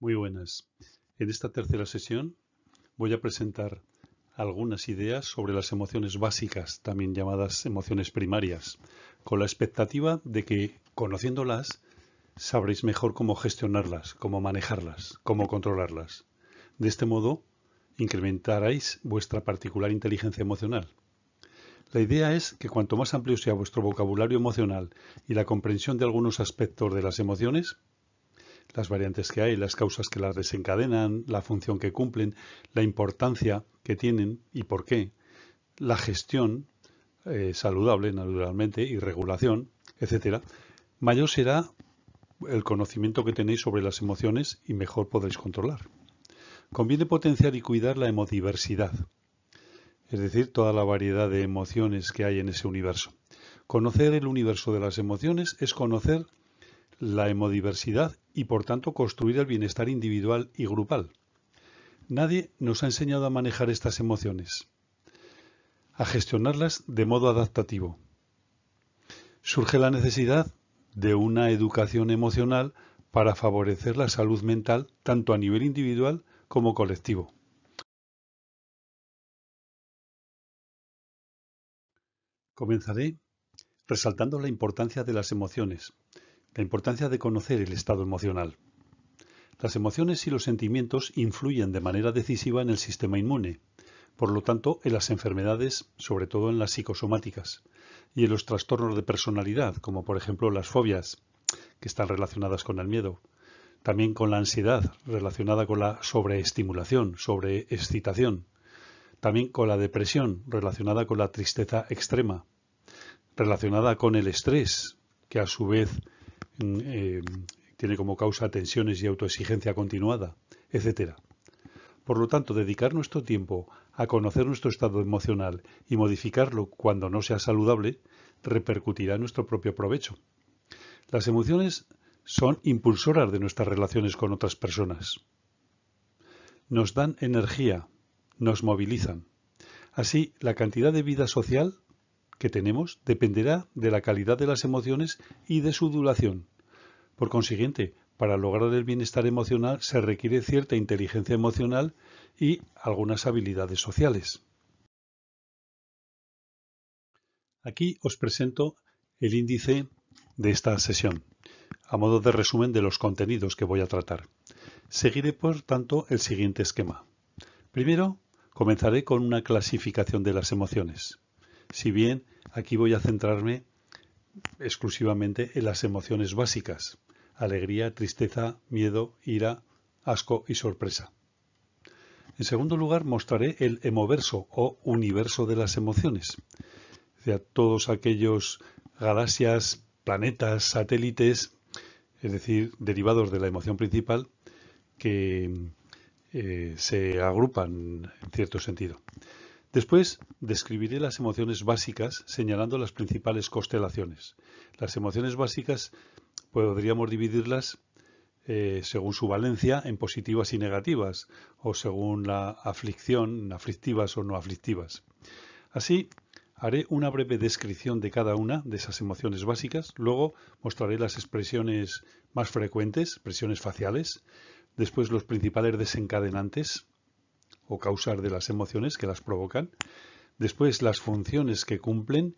Muy buenas. En esta tercera sesión voy a presentar algunas ideas sobre las emociones básicas, también llamadas emociones primarias, con la expectativa de que, conociéndolas, sabréis mejor cómo gestionarlas, cómo manejarlas, cómo controlarlas. De este modo, incrementaréis vuestra particular inteligencia emocional. La idea es que cuanto más amplio sea vuestro vocabulario emocional y la comprensión de algunos aspectos de las emociones, las variantes que hay, las causas que las desencadenan, la función que cumplen, la importancia que tienen y por qué, la gestión saludable, naturalmente, y regulación, etcétera, mayor será el conocimiento que tenéis sobre las emociones y mejor podréis controlar. Conviene potenciar y cuidar la hemodiversidad, es decir, toda la variedad de emociones que hay en ese universo. Conocer el universo de las emociones es conocer la hemodiversidad y por tanto construir el bienestar individual y grupal. Nadie nos ha enseñado a manejar estas emociones, a gestionarlas de modo adaptativo. Surge la necesidad de una educación emocional para favorecer la salud mental tanto a nivel individual como colectivo. Comenzaré resaltando la importancia de las emociones, la importancia de conocer el estado emocional. Las emociones y los sentimientos influyen de manera decisiva en el sistema inmune, por lo tanto en las enfermedades, sobre todo en las psicosomáticas, y en los trastornos de personalidad, como por ejemplo las fobias, que están relacionadas con el miedo, también con la ansiedad, relacionada con la sobreestimulación, sobreexcitación, también con la depresión, relacionada con la tristeza extrema, relacionada con el estrés, que a su vez tiene como causa tensiones y autoexigencia continuada, etc. Por lo tanto, dedicar nuestro tiempo a conocer nuestro estado emocional y modificarlo cuando no sea saludable repercutirá en nuestro propio provecho. Las emociones son impulsoras de nuestras relaciones con otras personas. Nos dan energía, nos movilizan. Así, la cantidad de vida social que tenemos dependerá de la calidad de las emociones y de su duración. Por consiguiente, para lograr el bienestar emocional se requiere cierta inteligencia emocional y algunas habilidades sociales. Aquí os presento el índice de esta sesión, a modo de resumen de los contenidos que voy a tratar. Seguiré, por tanto, el siguiente esquema. Primero, comenzaré con una clasificación de las emociones. Si bien aquí voy a centrarme exclusivamente en las emociones básicas: alegría, tristeza, miedo, ira, asco y sorpresa. En segundo lugar, mostraré el emoverso o universo de las emociones, o sea, todos aquellos galaxias, planetas, satélites, es decir, derivados de la emoción principal, que se agrupan en cierto sentido. Después describiré las emociones básicas señalando las principales constelaciones. Las emociones básicas podríamos dividirlas según su valencia en positivas y negativas, o según la aflicción, aflictivas o no aflictivas. Así, haré una breve descripción de cada una de esas emociones básicas, luego mostraré las expresiones más frecuentes, expresiones faciales, después los principales desencadenantes o causas de las emociones que las provocan, después las funciones que cumplen,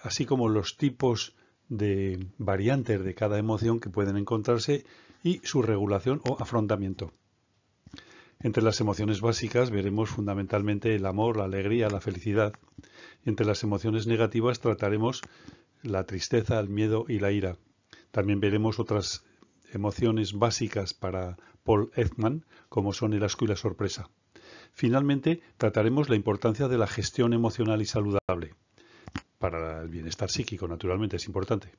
así como los tipos de variantes de cada emoción que pueden encontrarse y su regulación o afrontamiento. Entre las emociones básicas veremos fundamentalmente el amor, la alegría, la felicidad. Entre las emociones negativas trataremos la tristeza, el miedo y la ira. También veremos otras emociones básicas para Paul Ekman, como son el asco y la sorpresa. Finalmente, trataremos la importancia de la gestión emocional y saludable. Para el bienestar psíquico, naturalmente, es importante.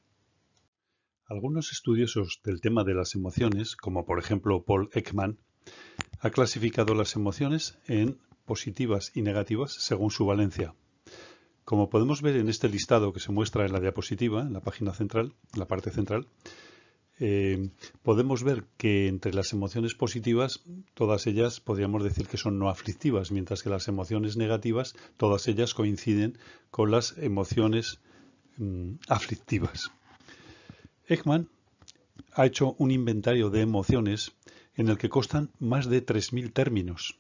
Algunos estudiosos del tema de las emociones, como por ejemplo Paul Ekman, ha clasificado las emociones en positivas y negativas según su valencia. Como podemos ver en este listado que se muestra en la diapositiva, en la página central, en la parte central, podemos ver que entre las emociones positivas, todas ellas podríamos decir que son no aflictivas, mientras que las emociones negativas, todas ellas coinciden con las emociones aflictivas. Ekman ha hecho un inventario de emociones en el que constan más de 3.000 términos.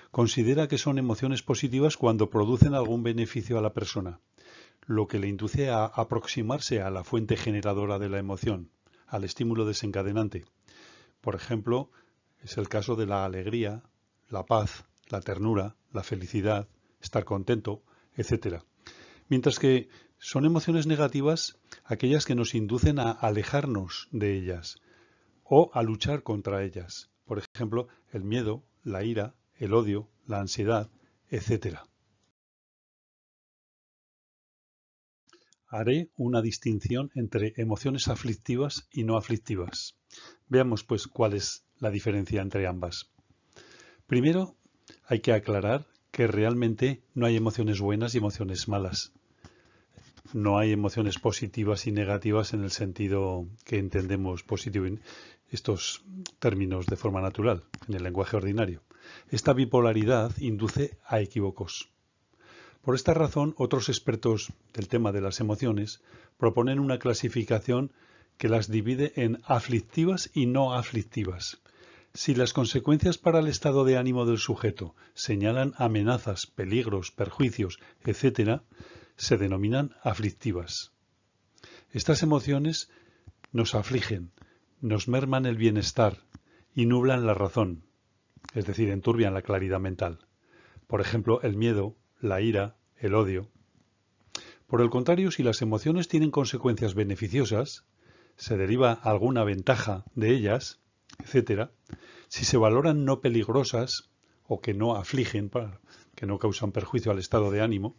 Considera que son emociones positivas cuando producen algún beneficio a la persona, lo que le induce a aproximarse a la fuente generadora de la emoción, al estímulo desencadenante. Por ejemplo, es el caso de la alegría, la paz, la ternura, la felicidad, estar contento, etc. Mientras que son emociones negativas aquellas que nos inducen a alejarnos de ellas o a luchar contra ellas. Por ejemplo, el miedo, la ira, el odio, la ansiedad, etc. Haré una distinción entre emociones aflictivas y no aflictivas. Veamos pues cuál es la diferencia entre ambas. Primero, hay que aclarar que realmente no hay emociones buenas y emociones malas. No hay emociones positivas y negativas en el sentido que entendemos positivo en estos términos de forma natural, en el lenguaje ordinario. Esta bipolaridad induce a equívocos. Por esta razón, otros expertos del tema de las emociones proponen una clasificación que las divide en aflictivas y no aflictivas. Si las consecuencias para el estado de ánimo del sujeto señalan amenazas, peligros, perjuicios, etc., se denominan aflictivas. Estas emociones nos afligen, nos merman el bienestar y nublan la razón, es decir, enturbian la claridad mental. Por ejemplo, el miedo, la ira, el odio. Por el contrario, si las emociones tienen consecuencias beneficiosas, se deriva alguna ventaja de ellas, etc., si se valoran no peligrosas o que no afligen, que no causan perjuicio al estado de ánimo,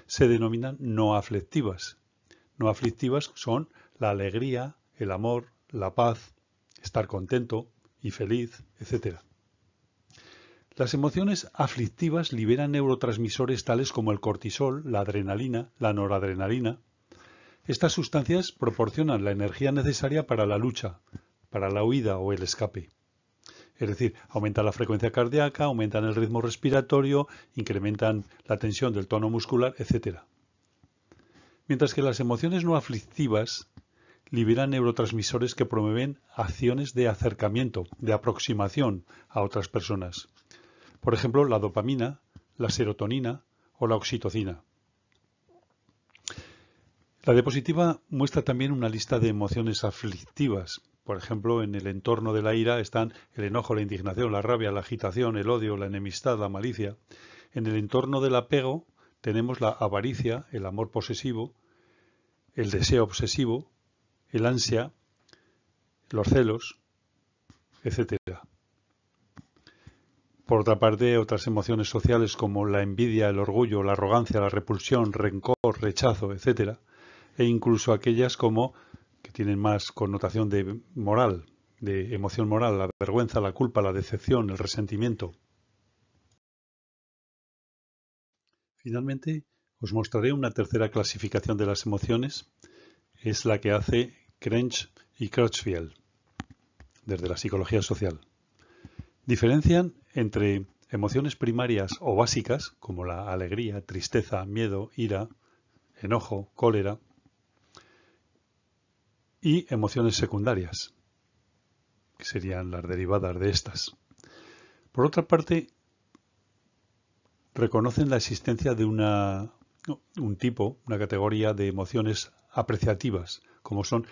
se denominan no aflictivas. No aflictivas son la alegría, el amor, la paz, estar contento y feliz, etc. Las emociones aflictivas liberan neurotransmisores tales como el cortisol, la adrenalina, la noradrenalina. Estas sustancias proporcionan la energía necesaria para la lucha, para la huida o el escape. Es decir, aumentan la frecuencia cardíaca, aumentan el ritmo respiratorio, incrementan la tensión del tono muscular, etc. Mientras que las emociones no aflictivas liberan neurotransmisores que promueven acciones de acercamiento, de aproximación a otras personas. Por ejemplo, la dopamina, la serotonina o la oxitocina. La diapositiva muestra también una lista de emociones aflictivas. Por ejemplo, en el entorno de la ira están el enojo, la indignación, la rabia, la agitación, el odio, la enemistad, la malicia. En el entorno del apego tenemos la avaricia, el amor posesivo, el deseo obsesivo, el ansia, los celos, etc. Por otra parte, otras emociones sociales como la envidia, el orgullo, la arrogancia, la repulsión, rencor, rechazo, etc. E incluso aquellas como que tienen más connotación de moral, de emoción moral, la vergüenza, la culpa, la decepción, el resentimiento. Finalmente, os mostraré una tercera clasificación de las emociones. Es la que hace Crench y Crutchfield, desde la psicología social. Diferencian entre emociones primarias o básicas, como la alegría, tristeza, miedo, ira, enojo, cólera, y emociones secundarias, que serían las derivadas de estas. Por otra parte, reconocen la existencia de una categoría de emociones apreciativas, como son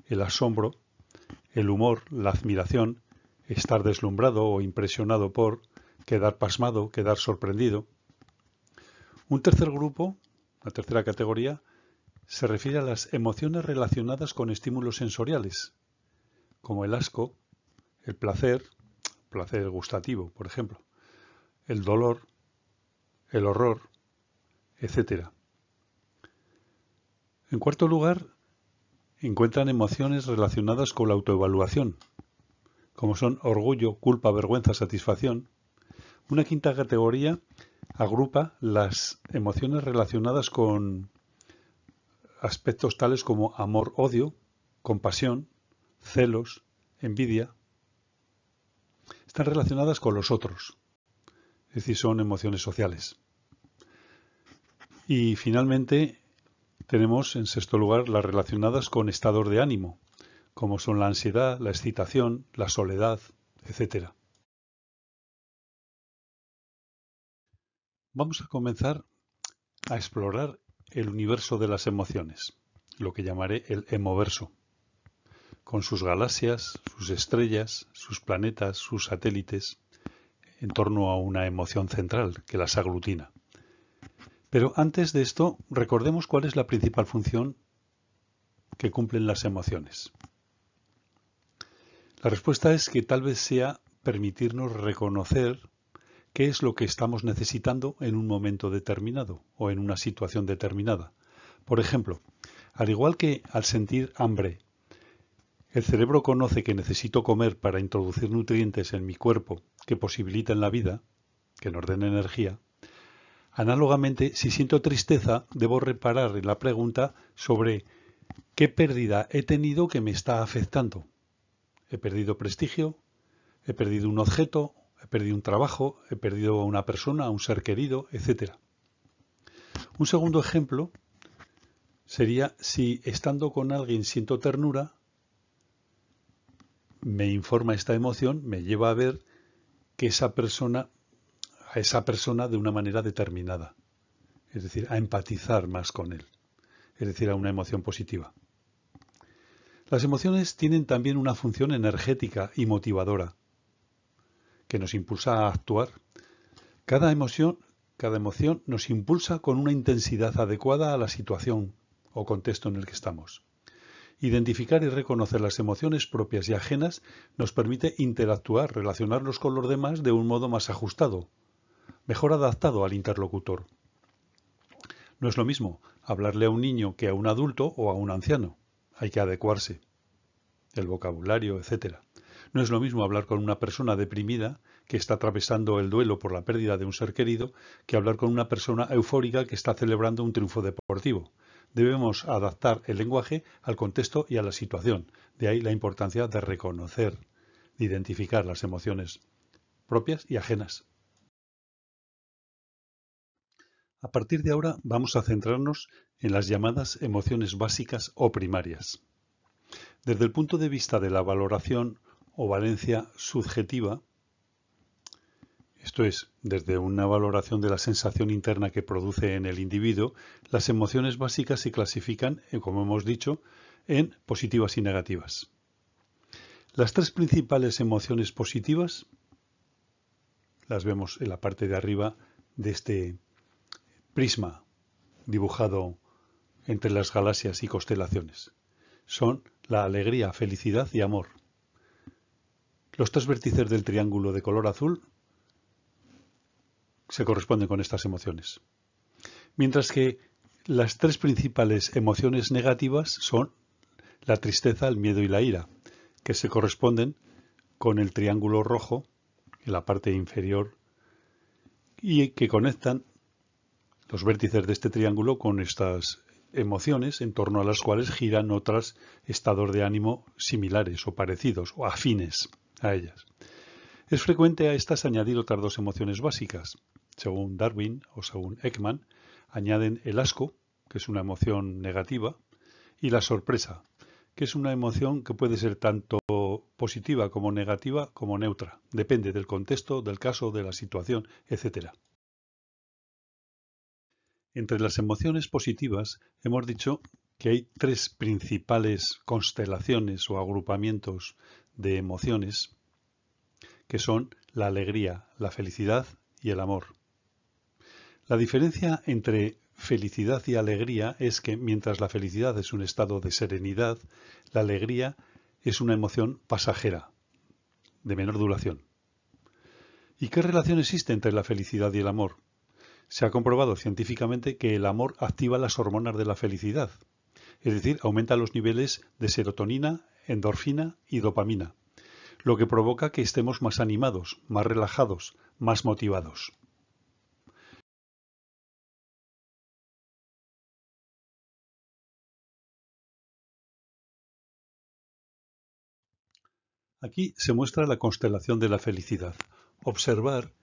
el asombro, el humor, la admiración, estar deslumbrado o impresionado por, quedar pasmado, quedar sorprendido. Un tercer grupo, una tercera categoría, se refiere a las emociones relacionadas con estímulos sensoriales, como el asco, el placer gustativo, por ejemplo, el dolor, el horror, etc. En cuarto lugar, encuentran emociones relacionadas con la autoevaluación, como son orgullo, culpa, vergüenza, satisfacción. Una quinta categoría agrupa las emociones relacionadas con aspectos tales como amor-odio, compasión, celos, envidia. Están relacionadas con los otros, es decir, son emociones sociales. Y finalmente tenemos en sexto lugar las relacionadas con estados de ánimo, como son la ansiedad, la excitación, la soledad, etc. Vamos a comenzar a explorar el universo de las emociones, lo que llamaré el emoverso, con sus galaxias, sus estrellas, sus planetas, sus satélites, en torno a una emoción central que las aglutina. Pero antes de esto, recordemos cuál es la principal función que cumplen las emociones. La respuesta es que tal vez sea permitirnos reconocer qué es lo que estamos necesitando en un momento determinado o en una situación determinada. Por ejemplo, al igual que al sentir hambre, el cerebro conoce que necesito comer para introducir nutrientes en mi cuerpo que posibiliten la vida, que nos den energía. Análogamente, si siento tristeza, debo reparar en la pregunta sobre qué pérdida he tenido que me está afectando. ¿He perdido prestigio? ¿He perdido un objeto? ¿He perdido un trabajo? ¿He perdido a una persona, a un ser querido? Etcétera. Un segundo ejemplo sería si estando con alguien siento ternura, me informa esta emoción, me lleva a ver que a esa persona de una manera determinada. Es decir, a empatizar más con él. Es decir, a una emoción positiva. Las emociones tienen también una función energética y motivadora que nos impulsa a actuar. Cada emoción nos impulsa con una intensidad adecuada a la situación o contexto en el que estamos. Identificar y reconocer las emociones propias y ajenas nos permite interactuar, relacionarnos con los demás de un modo más ajustado, mejor adaptado al interlocutor. No es lo mismo hablarle a un niño que a un adulto o a un anciano. Hay que adecuarse. El vocabulario, etc. No es lo mismo hablar con una persona deprimida que está atravesando el duelo por la pérdida de un ser querido que hablar con una persona eufórica que está celebrando un triunfo deportivo. Debemos adaptar el lenguaje al contexto y a la situación. De ahí la importancia de reconocer, de identificar las emociones propias y ajenas. A partir de ahora vamos a centrarnos en las llamadas emociones básicas o primarias. Desde el punto de vista de la valoración o valencia subjetiva, esto es, desde una valoración de la sensación interna que produce en el individuo, las emociones básicas se clasifican, como hemos dicho, en positivas y negativas. Las tres principales emociones positivas las vemos en la parte de arriba de este prisma dibujado entre las galaxias y constelaciones. Son la alegría, felicidad y amor. Los tres vértices del triángulo de color azul se corresponden con estas emociones. Mientras que las tres principales emociones negativas son la tristeza, el miedo y la ira, que se corresponden con el triángulo rojo en la parte inferior y que conectan los vértices de este triángulo con estas emociones en torno a las cuales giran otros estados de ánimo similares o parecidos o afines a ellas. Es frecuente a estas añadir otras dos emociones básicas. Según Darwin o según Ekman, añaden el asco, que es una emoción negativa, y la sorpresa, que es una emoción que puede ser tanto positiva como negativa como neutra. Depende del contexto, del caso, de la situación, etc. Entre las emociones positivas hemos dicho que hay tres principales constelaciones o agrupamientos de emociones que son la alegría, la felicidad y el amor. La diferencia entre felicidad y alegría es que mientras la felicidad es un estado de serenidad, la alegría es una emoción pasajera, de menor duración. ¿Y qué relación existe entre la felicidad y el amor? Se ha comprobado científicamente que el amor activa las hormonas de la felicidad, es decir, aumenta los niveles de serotonina, endorfina y dopamina, lo que provoca que estemos más animados, más relajados, más motivados. Aquí se muestra la constelación de la felicidad. Observar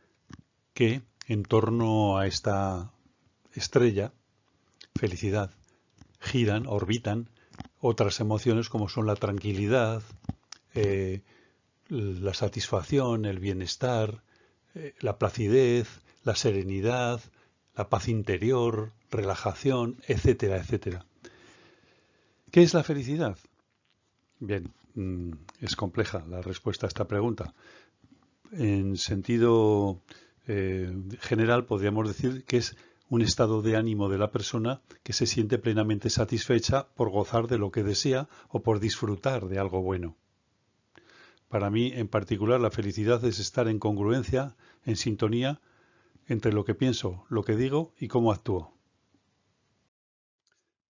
que en torno a esta estrella, felicidad, giran, orbitan otras emociones como son la tranquilidad, la satisfacción, el bienestar, la placidez, la serenidad, la paz interior, relajación, etcétera, etcétera. ¿Qué es la felicidad? Bien, es compleja la respuesta a esta pregunta. En sentido general, podríamos decir que es un estado de ánimo de la persona que se siente plenamente satisfecha por gozar de lo que desea o por disfrutar de algo bueno. Para mí, en particular, la felicidad es estar en congruencia, en sintonía entre lo que pienso, lo que digo y cómo actúo.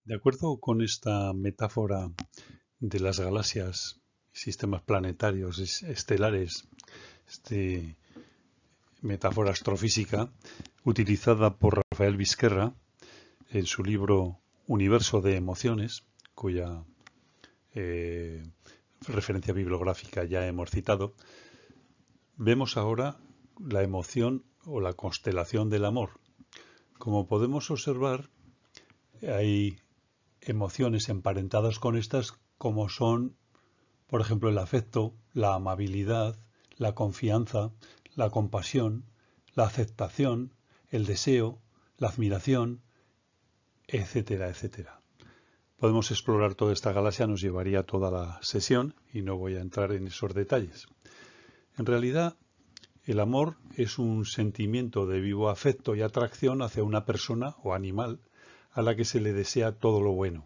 De acuerdo con esta metáfora de las galaxias, sistemas planetarios, estelares, metáfora astrofísica, utilizada por Rafael Vizquerra en su libro Universo de Emociones, cuya referencia bibliográfica ya hemos citado, vemos ahora la emoción o la constelación del amor. Como podemos observar, hay emociones emparentadas con estas como son, por ejemplo, el afecto, la amabilidad, la confianza, la compasión, la aceptación, el deseo, la admiración, etcétera, etcétera. Podemos explorar toda esta galaxia, nos llevaría toda la sesión y no voy a entrar en esos detalles. En realidad, el amor es un sentimiento de vivo afecto y atracción hacia una persona o animal a la que se le desea todo lo bueno.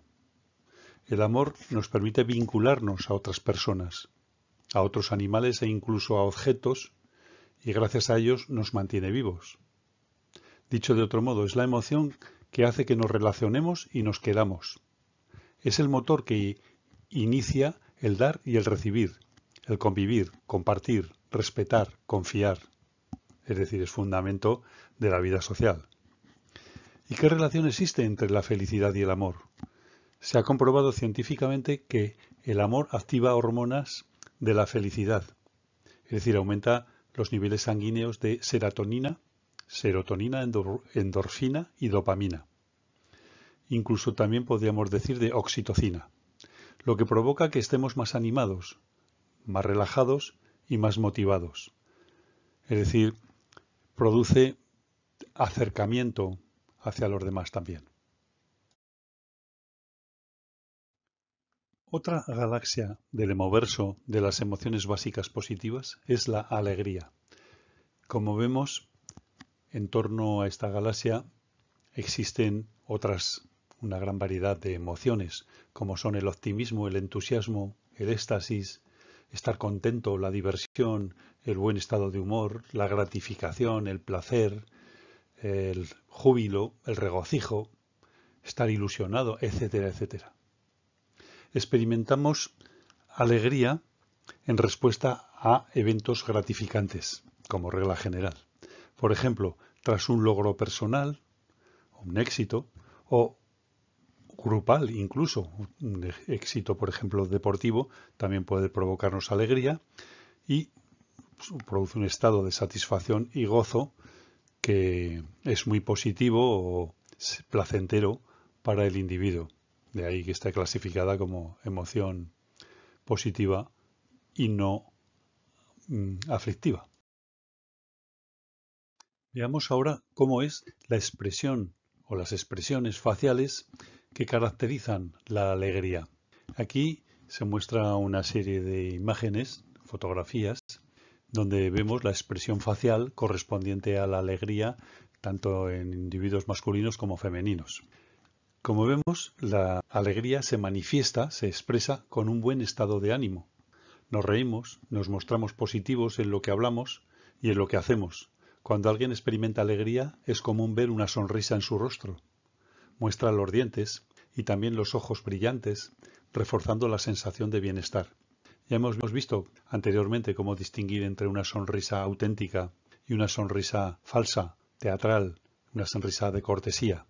El amor nos permite vincularnos a otras personas, a otros animales e incluso a objetos, y gracias a ellos nos mantiene vivos. Dicho de otro modo, es la emoción que hace que nos relacionemos y nos queramos. Es el motor que inicia el dar y el recibir, el convivir, compartir, respetar, confiar. Es decir, es fundamento de la vida social. ¿Y qué relación existe entre la felicidad y el amor? Se ha comprobado científicamente que el amor activa hormonas de la felicidad, es decir, aumenta los niveles sanguíneos de serotonina, endorfina y dopamina. Incluso también podríamos decir de oxitocina, lo que provoca que estemos más animados, más relajados y más motivados. Es decir, produce acercamiento hacia los demás también. Otra galaxia del hemoverso de las emociones básicas positivas es la alegría. Como vemos, en torno a esta galaxia existen una gran variedad de emociones, como son el optimismo, el entusiasmo, el éxtasis, estar contento, la diversión, el buen estado de humor, la gratificación, el placer, el júbilo, el regocijo, estar ilusionado, etcétera, etcétera. Experimentamos alegría en respuesta a eventos gratificantes, como regla general. Por ejemplo, tras un logro personal, un éxito, o grupal incluso, un éxito, por ejemplo, deportivo, también puede provocarnos alegría y produce un estado de satisfacción y gozo que es muy positivo o placentero para el individuo. De ahí que está clasificada como emoción positiva y no aflictiva. Veamos ahora cómo es la expresión o las expresiones faciales que caracterizan la alegría. Aquí se muestra una serie de imágenes, fotografías, donde vemos la expresión facial correspondiente a la alegría tanto en individuos masculinos como femeninos. Como vemos, la alegría se manifiesta, se expresa con un buen estado de ánimo. Nos reímos, nos mostramos positivos en lo que hablamos y en lo que hacemos. Cuando alguien experimenta alegría, es común ver una sonrisa en su rostro. Muestra los dientes y también los ojos brillantes, reforzando la sensación de bienestar. Ya hemos visto anteriormente cómo distinguir entre una sonrisa auténtica y una sonrisa falsa, teatral, una sonrisa de cortesía.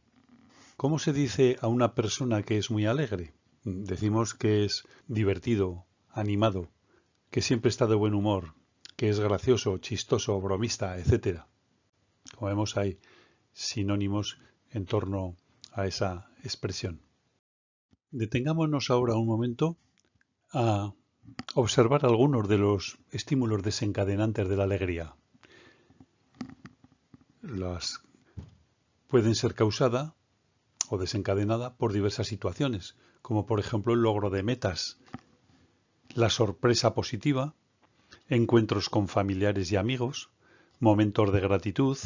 ¿Cómo se dice a una persona que es muy alegre? Decimos que es divertido, animado, que siempre está de buen humor, que es gracioso, chistoso, bromista, etc. Como vemos, hay sinónimos en torno a esa expresión. Detengámonos ahora un momento a observar algunos de los estímulos desencadenantes de la alegría. Las pueden ser causadas o desencadenadas por diversas situaciones, como por ejemplo el logro de metas, la sorpresa positiva, encuentros con familiares y amigos, momentos de gratitud,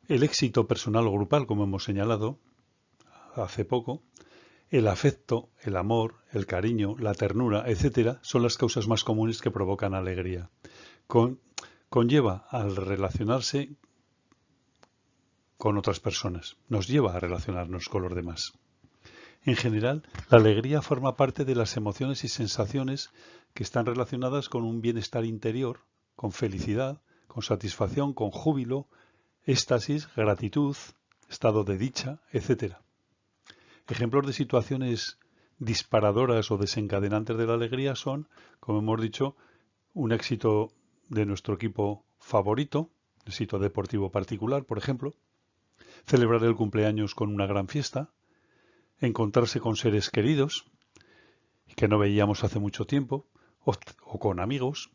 el éxito personal o grupal, como hemos señalado hace poco, el afecto, el amor, el cariño, la ternura, etcétera, son las causas más comunes que provocan alegría. Conlleva al relacionarse con otras personas, nos lleva a relacionarnos con los demás. En general, la alegría forma parte de las emociones y sensaciones que están relacionadas con un bienestar interior, con felicidad, con satisfacción, con júbilo, éxtasis, gratitud, estado de dicha, etc. Ejemplos de situaciones disparadoras o desencadenantes de la alegría son, como hemos dicho, un éxito de nuestro equipo favorito, éxito deportivo particular, por ejemplo, celebrar el cumpleaños con una gran fiesta, encontrarse con seres queridos que no veíamos hace mucho tiempo, o con amigos,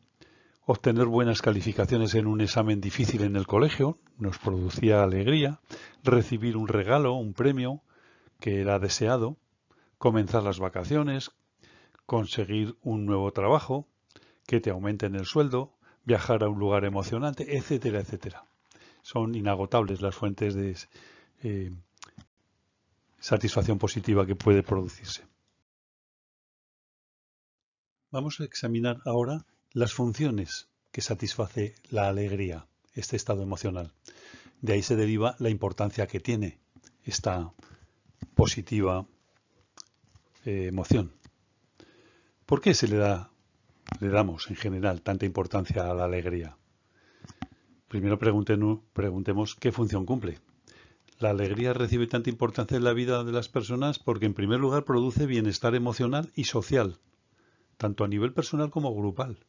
obtener buenas calificaciones en un examen difícil en el colegio nos producía alegría, recibir un regalo, un premio que era deseado, comenzar las vacaciones, conseguir un nuevo trabajo, que te aumenten el sueldo, viajar a un lugar emocionante, etcétera, etcétera. Son inagotables las fuentes de satisfacción positiva que puede producirse. Vamos a examinar ahora las funciones que satisface la alegría, este estado emocional. De ahí se deriva la importancia que tiene esta positiva emoción. ¿Por qué le damos en general tanta importancia a la alegría? Primero preguntemos qué función cumple. La alegría recibe tanta importancia en la vida de las personas porque en primer lugar produce bienestar emocional y social, tanto a nivel personal como grupal.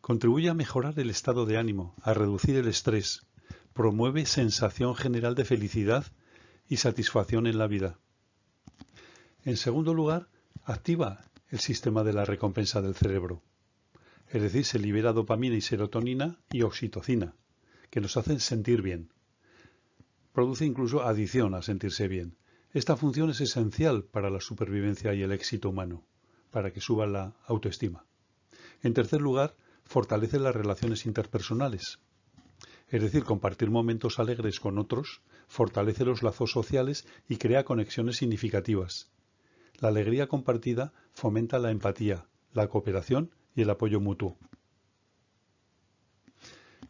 Contribuye a mejorar el estado de ánimo, a reducir el estrés, promueve sensación general de felicidad y satisfacción en la vida. En segundo lugar, activa el sistema de la recompensa del cerebro. Es decir, se libera dopamina y serotonina y oxitocina, que nos hacen sentir bien. Produce incluso adicción a sentirse bien. Esta función es esencial para la supervivencia y el éxito humano, para que suba la autoestima. En tercer lugar, fortalece las relaciones interpersonales. Es decir, compartir momentos alegres con otros fortalece los lazos sociales y crea conexiones significativas. La alegría compartida fomenta la empatía, la cooperación y el apoyo mutuo.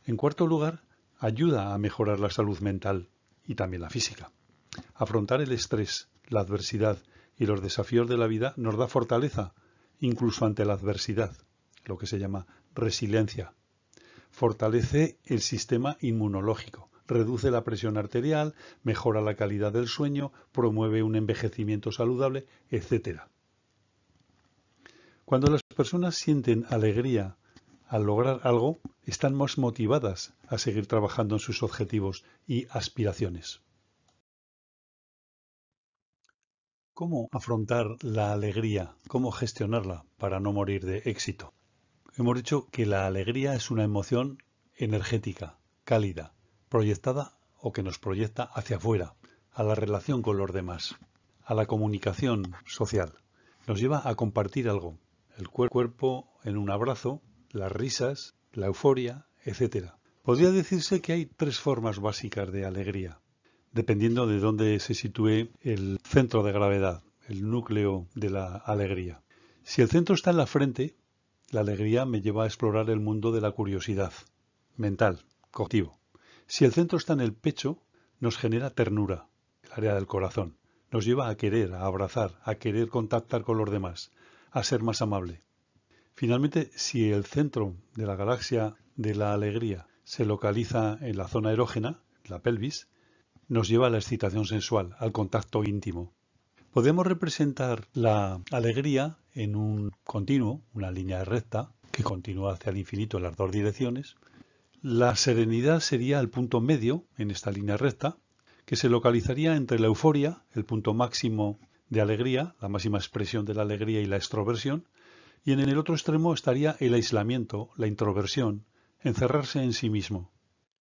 En cuarto lugar, ayuda a mejorar la salud mental y también la física. Afrontar el estrés, la adversidad y los desafíos de la vida nos da fortaleza, incluso ante la adversidad, lo que se llama resiliencia. Fortalece el sistema inmunológico, reduce la presión arterial, mejora la calidad del sueño, promueve un envejecimiento saludable, etc. Cuando las personas sienten alegría al lograr algo, están más motivadas a seguir trabajando en sus objetivos y aspiraciones. ¿Cómo afrontar la alegría? ¿Cómo gestionarla para no morir de éxito? Hemos dicho que la alegría es una emoción energética, cálida, proyectada o que nos proyecta hacia afuera, a la relación con los demás, a la comunicación social. Nos lleva a compartir algo, el cuerpo en un abrazo, las risas, la euforia, etc. Podría decirse que hay tres formas básicas de alegría, dependiendo de dónde se sitúe el centro de gravedad, el núcleo de la alegría. Si el centro está en la frente, la alegría me lleva a explorar el mundo de la curiosidad, mental, cognitivo. Si el centro está en el pecho, nos genera ternura, el área del corazón. Nos lleva a querer, a abrazar, a querer contactar con los demás, a ser más amable. Finalmente, si el centro de la galaxia de la alegría se localiza en la zona erógena, la pelvis, nos lleva a la excitación sensual, al contacto íntimo. Podemos representar la alegría en un continuo, una línea recta, que continúa hacia el infinito en las dos direcciones. La serenidad sería el punto medio en esta línea recta, que se localizaría entre la euforia, el punto máximo de alegría, la máxima expresión de la alegría y la extroversión, Y en el otro extremo estaría el aislamiento, la introversión, encerrarse en sí mismo.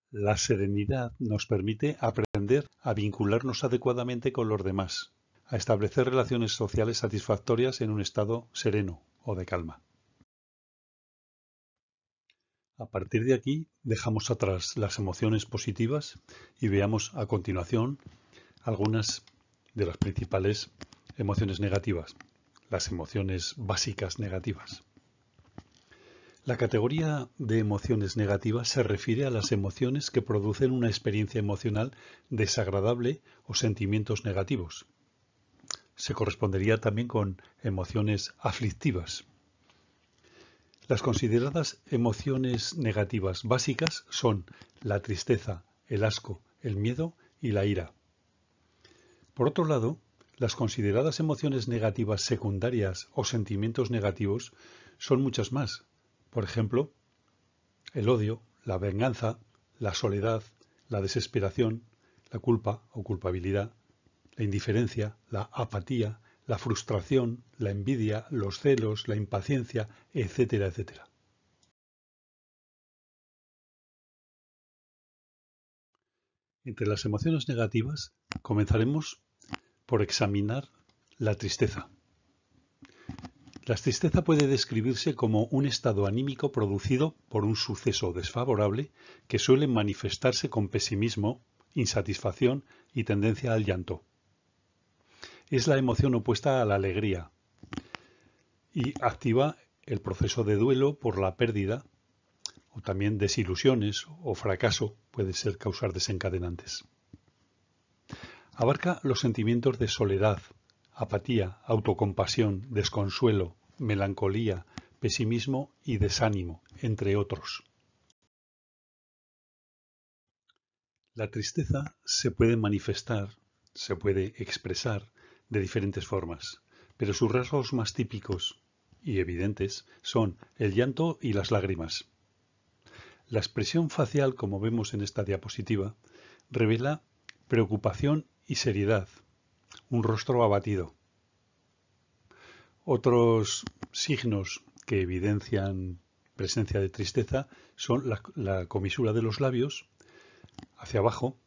La serenidad nos permite aprender a vincularnos adecuadamente con los demás, a establecer relaciones sociales satisfactorias en un estado sereno o de calma. A partir de aquí, dejamos atrás las emociones positivas y veamos a continuación algunas de las principales emociones negativas, las emociones básicas negativas. La categoría de emociones negativas se refiere a las emociones que producen una experiencia emocional desagradable o sentimientos negativos. Se correspondería también con emociones aflictivas. Las consideradas emociones negativas básicas son la tristeza, el asco, el miedo y la ira. Por otro lado, las consideradas emociones negativas secundarias o sentimientos negativos son muchas más. Por ejemplo, el odio, la venganza, la soledad, la desesperación, la culpa o culpabilidad, la indiferencia, la apatía, la frustración, la envidia, los celos, la impaciencia, etcétera, etcétera. Entre las emociones negativas comenzaremos por examinar la tristeza. La tristeza puede describirse como un estado anímico producido por un suceso desfavorable que suele manifestarse con pesimismo, insatisfacción y tendencia al llanto. Es la emoción opuesta a la alegría y activa el proceso de duelo por la pérdida o también desilusiones o fracaso puede ser causas desencadenantes. Abarca los sentimientos de soledad, apatía, autocompasión, desconsuelo, melancolía, pesimismo y desánimo, entre otros. La tristeza se puede manifestar, se puede expresar de diferentes formas, pero sus rasgos más típicos y evidentes son el llanto y las lágrimas. La expresión facial, como vemos en esta diapositiva, revela preocupación y seriedad, un rostro abatido. Otros signos que evidencian presencia de tristeza son la comisura de los labios hacia abajo,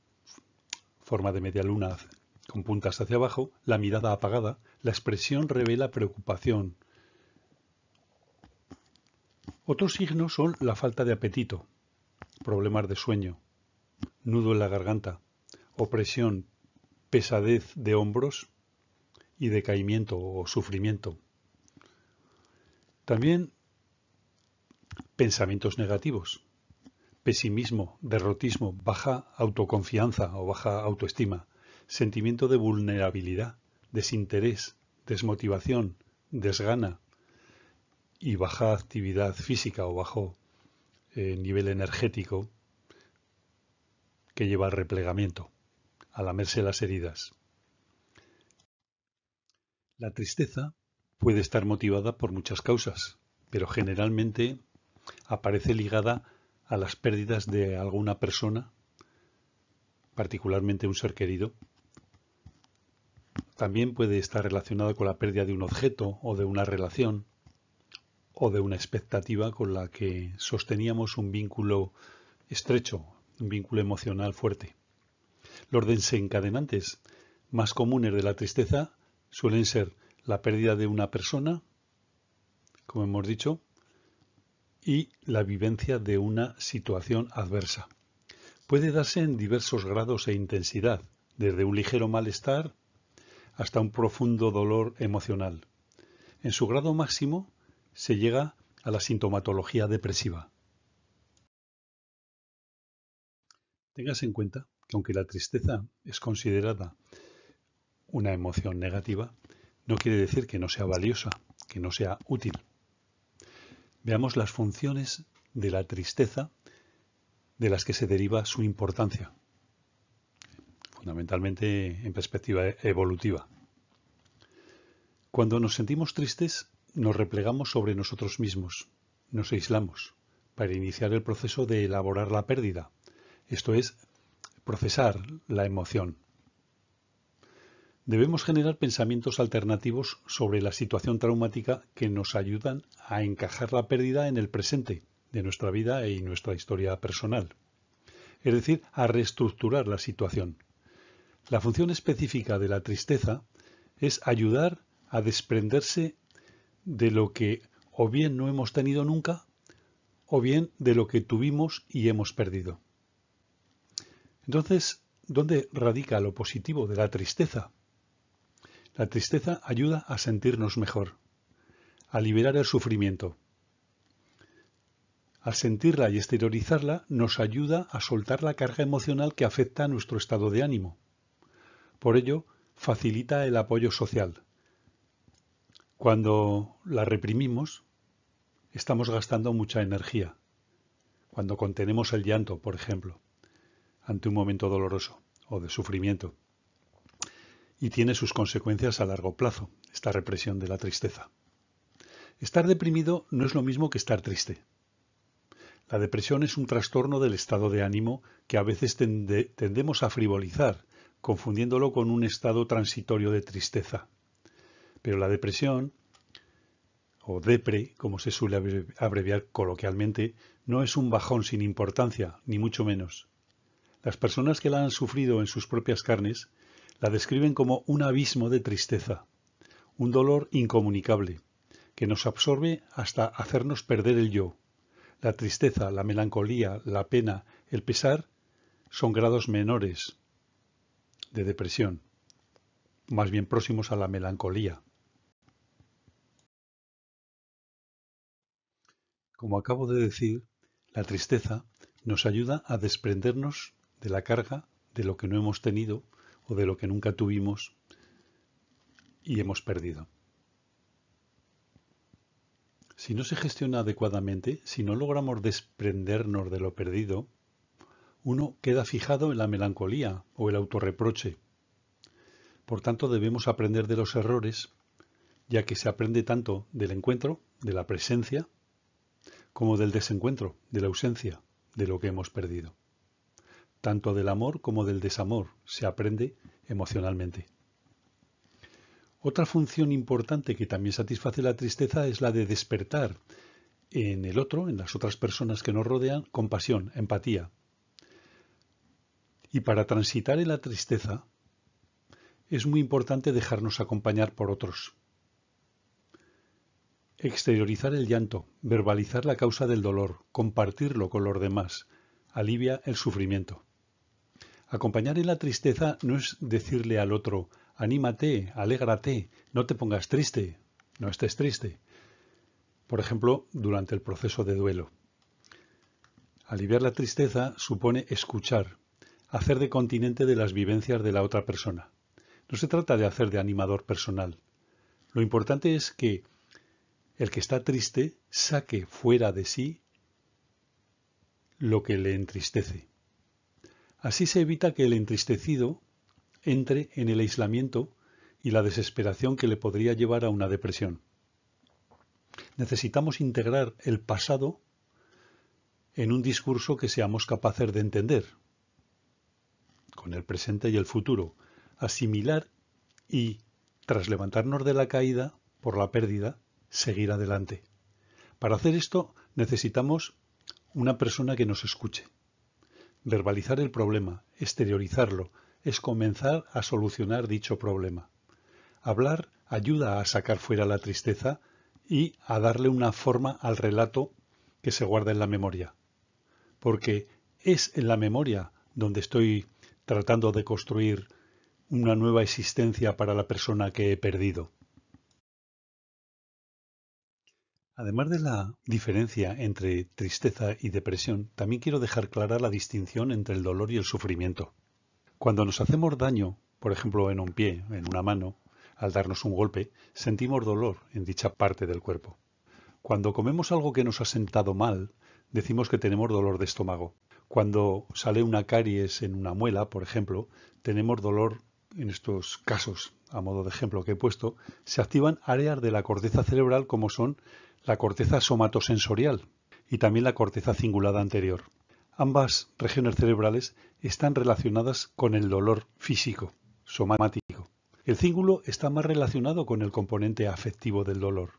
forma de media luna con puntas hacia abajo, la mirada apagada. La expresión revela preocupación. Otros signos son la falta de apetito, problemas de sueño, nudo en la garganta, opresión, pesadez de hombros y decaimiento o sufrimiento. También pensamientos negativos, pesimismo, derrotismo, baja autoconfianza o baja autoestima, sentimiento de vulnerabilidad, desinterés, desmotivación, desgana y baja actividad física o bajo nivel energético que lleva al replegamiento, a lamerse las heridas. La tristeza puede estar motivada por muchas causas, pero generalmente aparece ligada a las pérdidas de alguna persona, particularmente un ser querido. También puede estar relacionada con la pérdida de un objeto o de una relación o de una expectativa con la que sosteníamos un vínculo estrecho, un vínculo emocional fuerte. Los desencadenantes más comunes de la tristeza suelen ser la pérdida de una persona, como hemos dicho, y la vivencia de una situación adversa. Puede darse en diversos grados e intensidad, desde un ligero malestar hasta un profundo dolor emocional. En su grado máximo se llega a la sintomatología depresiva. Tengas en cuenta que aunque la tristeza es considerada una emoción negativa, no quiere decir que no sea valiosa, que no sea útil. Veamos las funciones de la tristeza de las que se deriva su importancia, fundamentalmente en perspectiva evolutiva. Cuando nos sentimos tristes, nos replegamos sobre nosotros mismos, nos aislamos, para iniciar el proceso de elaborar la pérdida, esto es, procesar la emoción. Debemos generar pensamientos alternativos sobre la situación traumática que nos ayudan a encajar la pérdida en el presente de nuestra vida y nuestra historia personal. Es decir, a reestructurar la situación. La función específica de la tristeza es ayudar a desprenderse de lo que o bien no hemos tenido nunca o bien de lo que tuvimos y hemos perdido. Entonces, ¿dónde radica lo positivo de la tristeza? La tristeza ayuda a sentirnos mejor, a liberar el sufrimiento. Al sentirla y exteriorizarla, nos ayuda a soltar la carga emocional que afecta a nuestro estado de ánimo. Por ello, facilita el apoyo social. Cuando la reprimimos, estamos gastando mucha energía. Cuando contenemos el llanto, por ejemplo, ante un momento doloroso o de sufrimiento. Y tiene sus consecuencias a largo plazo, esta represión de la tristeza. Estar deprimido no es lo mismo que estar triste. La depresión es un trastorno del estado de ánimo que a veces tendemos a frivolizar, confundiéndolo con un estado transitorio de tristeza. Pero la depresión, o depre, como se suele abreviar coloquialmente, no es un bajón sin importancia, ni mucho menos. Las personas que la han sufrido en sus propias carnes la describen como un abismo de tristeza, un dolor incomunicable, que nos absorbe hasta hacernos perder el yo. La tristeza, la melancolía, la pena, el pesar son grados menores de depresión, más bien próximos a la melancolía. Como acabo de decir, la tristeza nos ayuda a desprendernos de la carga de lo que no hemos tenido o de lo que nunca tuvimos y hemos perdido. Si no se gestiona adecuadamente, si no logramos desprendernos de lo perdido, uno queda fijado en la melancolía o el autorreproche. Por tanto, debemos aprender de los errores, ya que se aprende tanto del encuentro, de la presencia, como del desencuentro, de la ausencia, de lo que hemos perdido. Tanto del amor como del desamor se aprende emocionalmente. Otra función importante que también satisface la tristeza es la de despertar en el otro, en las otras personas que nos rodean, compasión, empatía. Y para transitar en la tristeza es muy importante dejarnos acompañar por otros. Exteriorizar el llanto, verbalizar la causa del dolor, compartirlo con los demás, alivia el sufrimiento. Acompañar en la tristeza no es decirle al otro, anímate, alégrate, no te pongas triste, no estés triste. Por ejemplo, durante el proceso de duelo. Aliviar la tristeza supone escuchar, hacer de continente de las vivencias de la otra persona. No se trata de hacer de animador personal. Lo importante es que el que está triste saque fuera de sí lo que le entristece. Así se evita que el entristecido entre en el aislamiento y la desesperación que le podría llevar a una depresión. Necesitamos integrar el pasado en un discurso que seamos capaces de entender, con el presente y el futuro, asimilar y, tras levantarnos de la caída por la pérdida, seguir adelante. Para hacer esto necesitamos una persona que nos escuche. Verbalizar el problema, exteriorizarlo, es comenzar a solucionar dicho problema. Hablar ayuda a sacar fuera la tristeza y a darle una forma al relato que se guarda en la memoria. Porque es en la memoria donde estoy tratando de construir una nueva existencia para la persona que he perdido. Además de la diferencia entre tristeza y depresión, también quiero dejar clara la distinción entre el dolor y el sufrimiento. Cuando nos hacemos daño, por ejemplo en un pie, en una mano, al darnos un golpe, sentimos dolor en dicha parte del cuerpo. Cuando comemos algo que nos ha sentado mal, decimos que tenemos dolor de estómago. Cuando sale una caries en una muela, por ejemplo, tenemos dolor. En estos casos, a modo de ejemplo que he puesto, se activan áreas de la corteza cerebral como son la corteza somatosensorial y también la corteza cingulada anterior. Ambas regiones cerebrales están relacionadas con el dolor físico, somático. El cíngulo está más relacionado con el componente afectivo del dolor,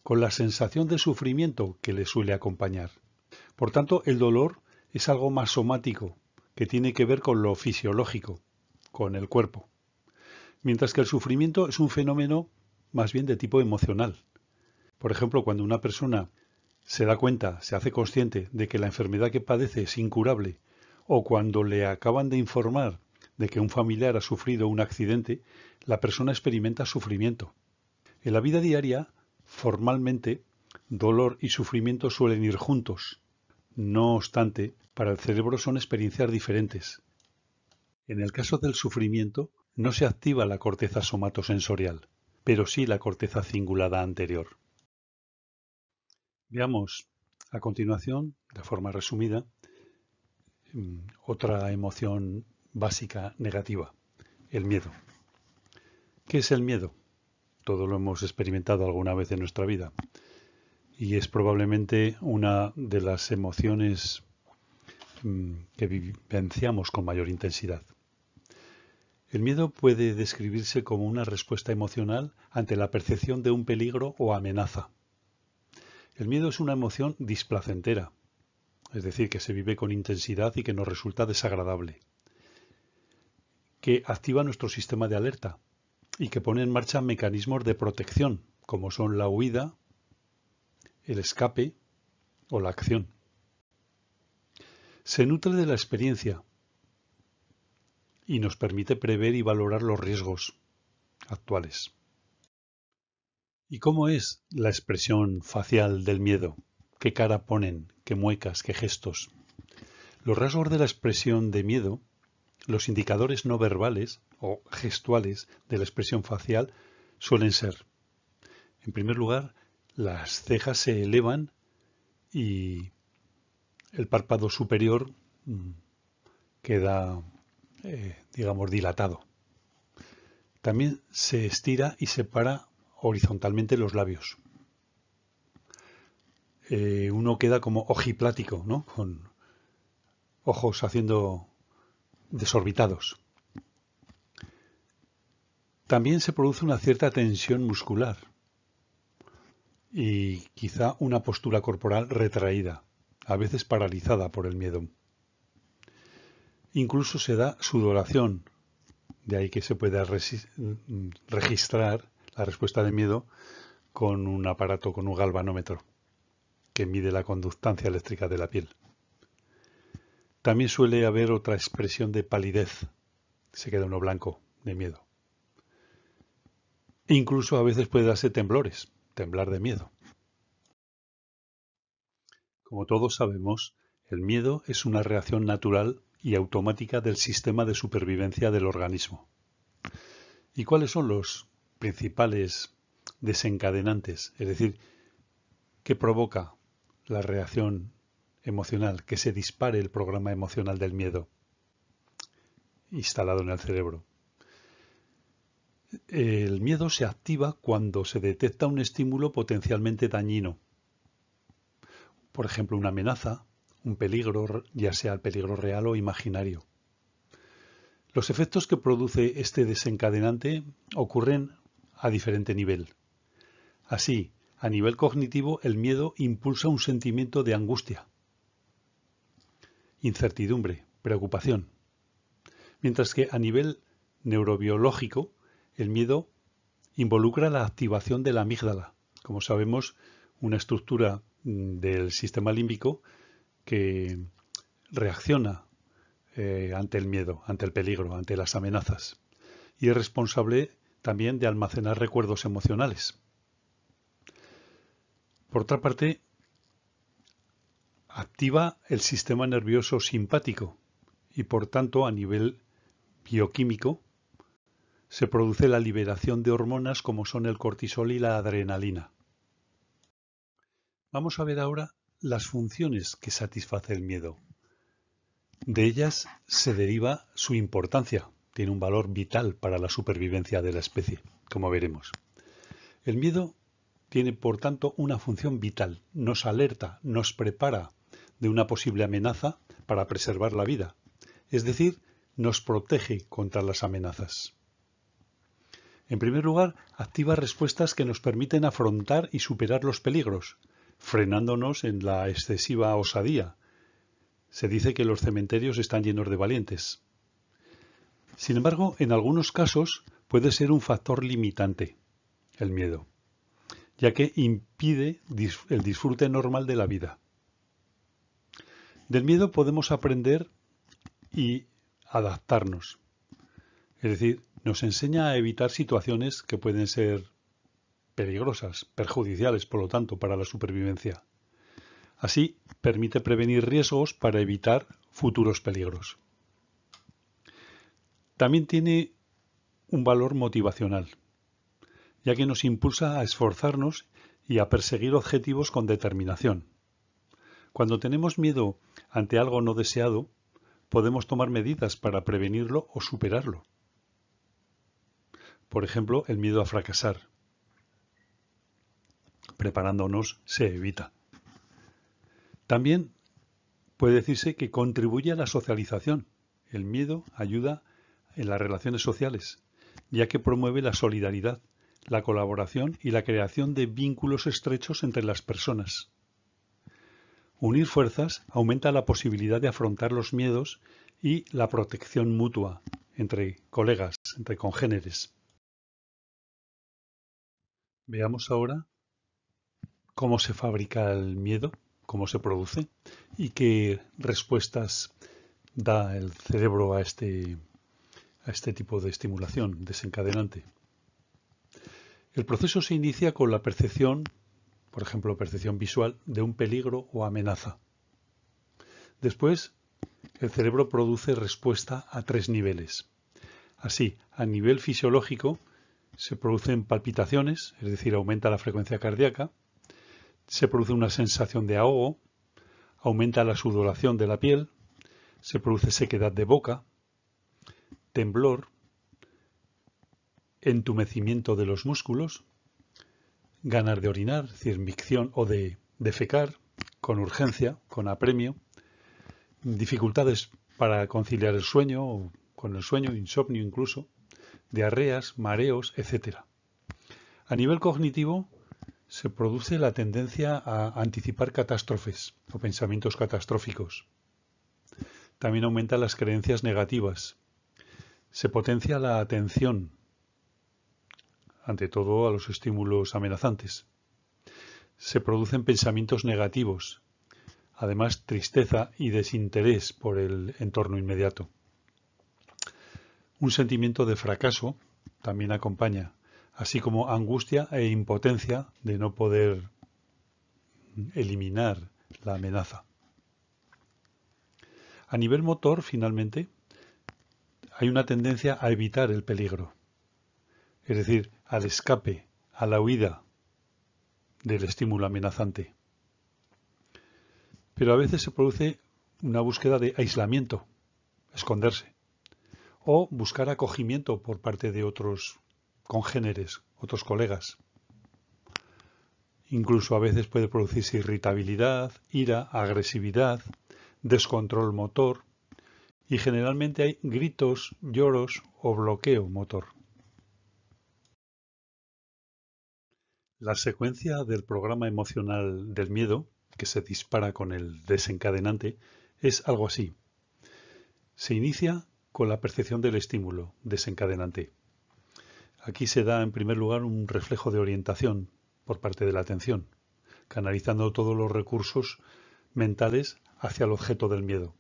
con la sensación de sufrimiento que le suele acompañar. Por tanto, el dolor es algo más somático, que tiene que ver con lo fisiológico, con el cuerpo. Mientras que el sufrimiento es un fenómeno más bien de tipo emocional. Por ejemplo, cuando una persona se da cuenta, se hace consciente de que la enfermedad que padece es incurable, o cuando le acaban de informar de que un familiar ha sufrido un accidente, la persona experimenta sufrimiento. En la vida diaria, formalmente, dolor y sufrimiento suelen ir juntos. No obstante, para el cerebro son experiencias diferentes. En el caso del sufrimiento, no se activa la corteza somatosensorial, pero sí la corteza cingulada anterior. Veamos a continuación, de forma resumida, otra emoción básica negativa, el miedo. ¿Qué es el miedo? Todo lo hemos experimentado alguna vez en nuestra vida y es probablemente una de las emociones que vivenciamos con mayor intensidad. El miedo puede describirse como una respuesta emocional ante la percepción de un peligro o amenaza. El miedo es una emoción displacentera, es decir, que se vive con intensidad y que nos resulta desagradable, que activa nuestro sistema de alerta y que pone en marcha mecanismos de protección, como son la huida, el escape o la acción. Se nutre de la experiencia y nos permite prever y valorar los riesgos actuales. ¿Y cómo es la expresión facial del miedo? ¿Qué cara ponen? ¿Qué muecas? ¿Qué gestos? Los rasgos de la expresión de miedo, los indicadores no verbales o gestuales de la expresión facial suelen ser, en primer lugar, las cejas se elevan y el párpado superior queda, digamos, dilatado. También se estira y separa horizontalmente los labios. Uno queda como ojiplático, ¿no? Con ojos haciendo desorbitados. También se produce una cierta tensión muscular y quizá una postura corporal retraída, a veces paralizada por el miedo. Incluso se da sudoración, de ahí que se pueda registrar la respuesta de miedo con un aparato, con un galvanómetro, que mide la conductancia eléctrica de la piel. También suele haber otra expresión de palidez, se queda uno blanco de miedo. E incluso a veces puede darse temblores, temblar de miedo. Como todos sabemos, el miedo es una reacción natural y automática del sistema de supervivencia del organismo. ¿Y cuáles son los principales desencadenantes? Es decir, ¿qué provoca la reacción emocional, que se dispare el programa emocional del miedo instalado en el cerebro? El miedo se activa cuando se detecta un estímulo potencialmente dañino. Por ejemplo, una amenaza, un peligro, ya sea el peligro real o imaginario. Los efectos que produce este desencadenante ocurren a diferente nivel. Así, a nivel cognitivo, el miedo impulsa un sentimiento de angustia, incertidumbre, preocupación. Mientras que a nivel neurobiológico, el miedo involucra la activación de la amígdala, como sabemos, una estructura del sistema límbico que reacciona ante el miedo, ante el peligro, ante las amenazas, y es responsable también de almacenar recuerdos emocionales. Por otra parte, activa el sistema nervioso simpático y por tanto a nivel bioquímico se produce la liberación de hormonas como son el cortisol y la adrenalina. Vamos a ver ahora las funciones que satisface el miedo. De ellas se deriva su importancia, tiene un valor vital para la supervivencia de la especie, como veremos. El miedo tiene, por tanto, una función vital, nos alerta, nos prepara de una posible amenaza para preservar la vida, es decir, nos protege contra las amenazas. En primer lugar, activa respuestas que nos permiten afrontar y superar los peligros, frenándonos en la excesiva osadía. Se dice que los cementerios están llenos de valientes. Sin embargo, en algunos casos puede ser un factor limitante, el miedo, ya que impide el disfrute normal de la vida. Del miedo podemos aprender y adaptarnos. Es decir, nos enseña a evitar situaciones que pueden ser peligrosas, perjudiciales, por lo tanto, para la supervivencia. Así, permite prevenir riesgos para evitar futuros peligros. También tiene un valor motivacional, ya que nos impulsa a esforzarnos y a perseguir objetivos con determinación. Cuando tenemos miedo ante algo no deseado, podemos tomar medidas para prevenirlo o superarlo. Por ejemplo, el miedo a fracasar. Preparándonos se evita. También puede decirse que contribuye a la socialización. El miedo ayuda en las relaciones sociales, ya que promueve la solidaridad, la colaboración y la creación de vínculos estrechos entre las personas. Unir fuerzas aumenta la posibilidad de afrontar los miedos y la protección mutua entre colegas, entre congéneres. Veamos ahora cómo se fabrica el miedo, cómo se produce y qué respuestas da el cerebro a este tipo de estimulación desencadenante. El proceso se inicia con la percepción, por ejemplo, percepción visual, de un peligro o amenaza. Después, el cerebro produce respuesta a 3 niveles. Así, a nivel fisiológico, se producen palpitaciones, es decir, aumenta la frecuencia cardíaca, se produce una sensación de ahogo, aumenta la sudoración de la piel, se produce sequedad de boca, temblor, entumecimiento de los músculos, ganas de orinar, es decir, micción o de defecar, con urgencia, con apremio, dificultades para conciliar el sueño, o con el sueño, insomnio incluso, diarreas, mareos, etc. A nivel cognitivo, se produce la tendencia a anticipar catástrofes o pensamientos catastróficos. También aumentan las creencias negativas. Se potencia la atención, ante todo a los estímulos amenazantes. Se producen pensamientos negativos, además tristeza y desinterés por el entorno inmediato. Un sentimiento de fracaso también acompaña, así como angustia e impotencia de no poder eliminar la amenaza. A nivel motor, finalmente, hay una tendencia a evitar el peligro, es decir, al escape, a la huida del estímulo amenazante. Pero a veces se produce una búsqueda de aislamiento, esconderse, o buscar acogimiento por parte de otros congéneres, otros colegas. Incluso a veces puede producirse irritabilidad, ira, agresividad, descontrol motor y generalmente hay gritos, lloros o bloqueo motor. La secuencia del programa emocional del miedo, que se dispara con el desencadenante, es algo así. Se inicia con la percepción del estímulo desencadenante. Aquí se da en primer lugar un reflejo de orientación por parte de la atención, canalizando todos los recursos mentales hacia el objeto del miedo.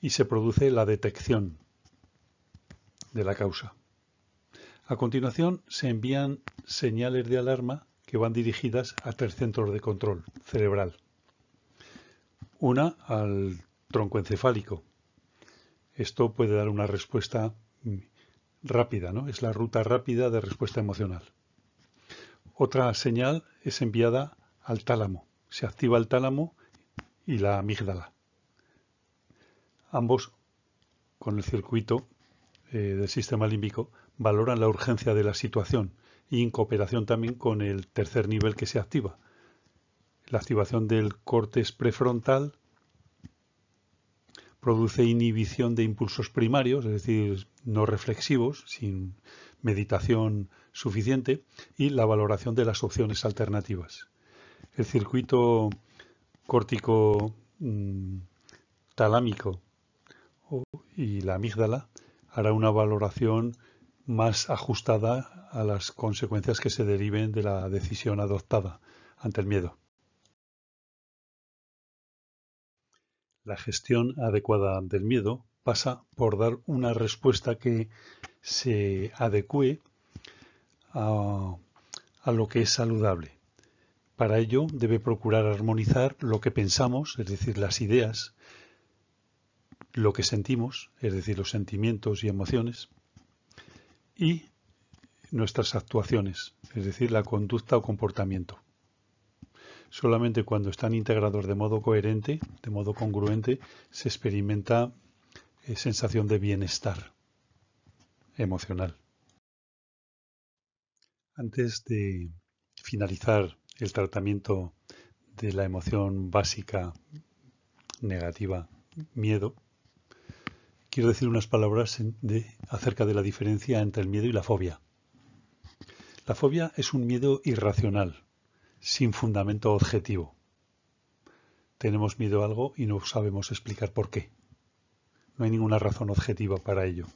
Y se produce la detección de la causa. A continuación se envían señales de alarma que van dirigidas a 3 centros de control cerebral. Una al tronco encefálico. Esto puede dar una respuesta rápida, ¿no? Es la ruta rápida de respuesta emocional. Otra señal es enviada al tálamo. Se activa el tálamo y la amígdala. Ambos, con el circuito del sistema límbico, valoran la urgencia de la situación y en cooperación también con el tercer nivel que se activa. La activación del córtex prefrontal produce inhibición de impulsos primarios, es decir, no reflexivos, sin meditación suficiente y la valoración de las opciones alternativas. El circuito córtico talámico y la amígdala hará una valoración más ajustada a las consecuencias que se deriven de la decisión adoptada ante el miedo. La gestión adecuada del miedo pasa por dar una respuesta que se adecue a lo que es saludable. Para ello debe procurar armonizar lo que pensamos, es decir, las ideas, lo que sentimos, es decir, los sentimientos y emociones, y nuestras actuaciones, es decir, la conducta o comportamiento. Solamente cuando están integrados de modo coherente, de modo congruente, se experimenta sensación de bienestar emocional. Antes de finalizar el tratamiento de la emoción básica negativa, miedo, quiero decir unas palabras acerca de la diferencia entre el miedo y la fobia. La fobia es un miedo irracional, sin fundamento objetivo. Tenemos miedo a algo y no sabemos explicar por qué. No hay ninguna razón objetiva para ello.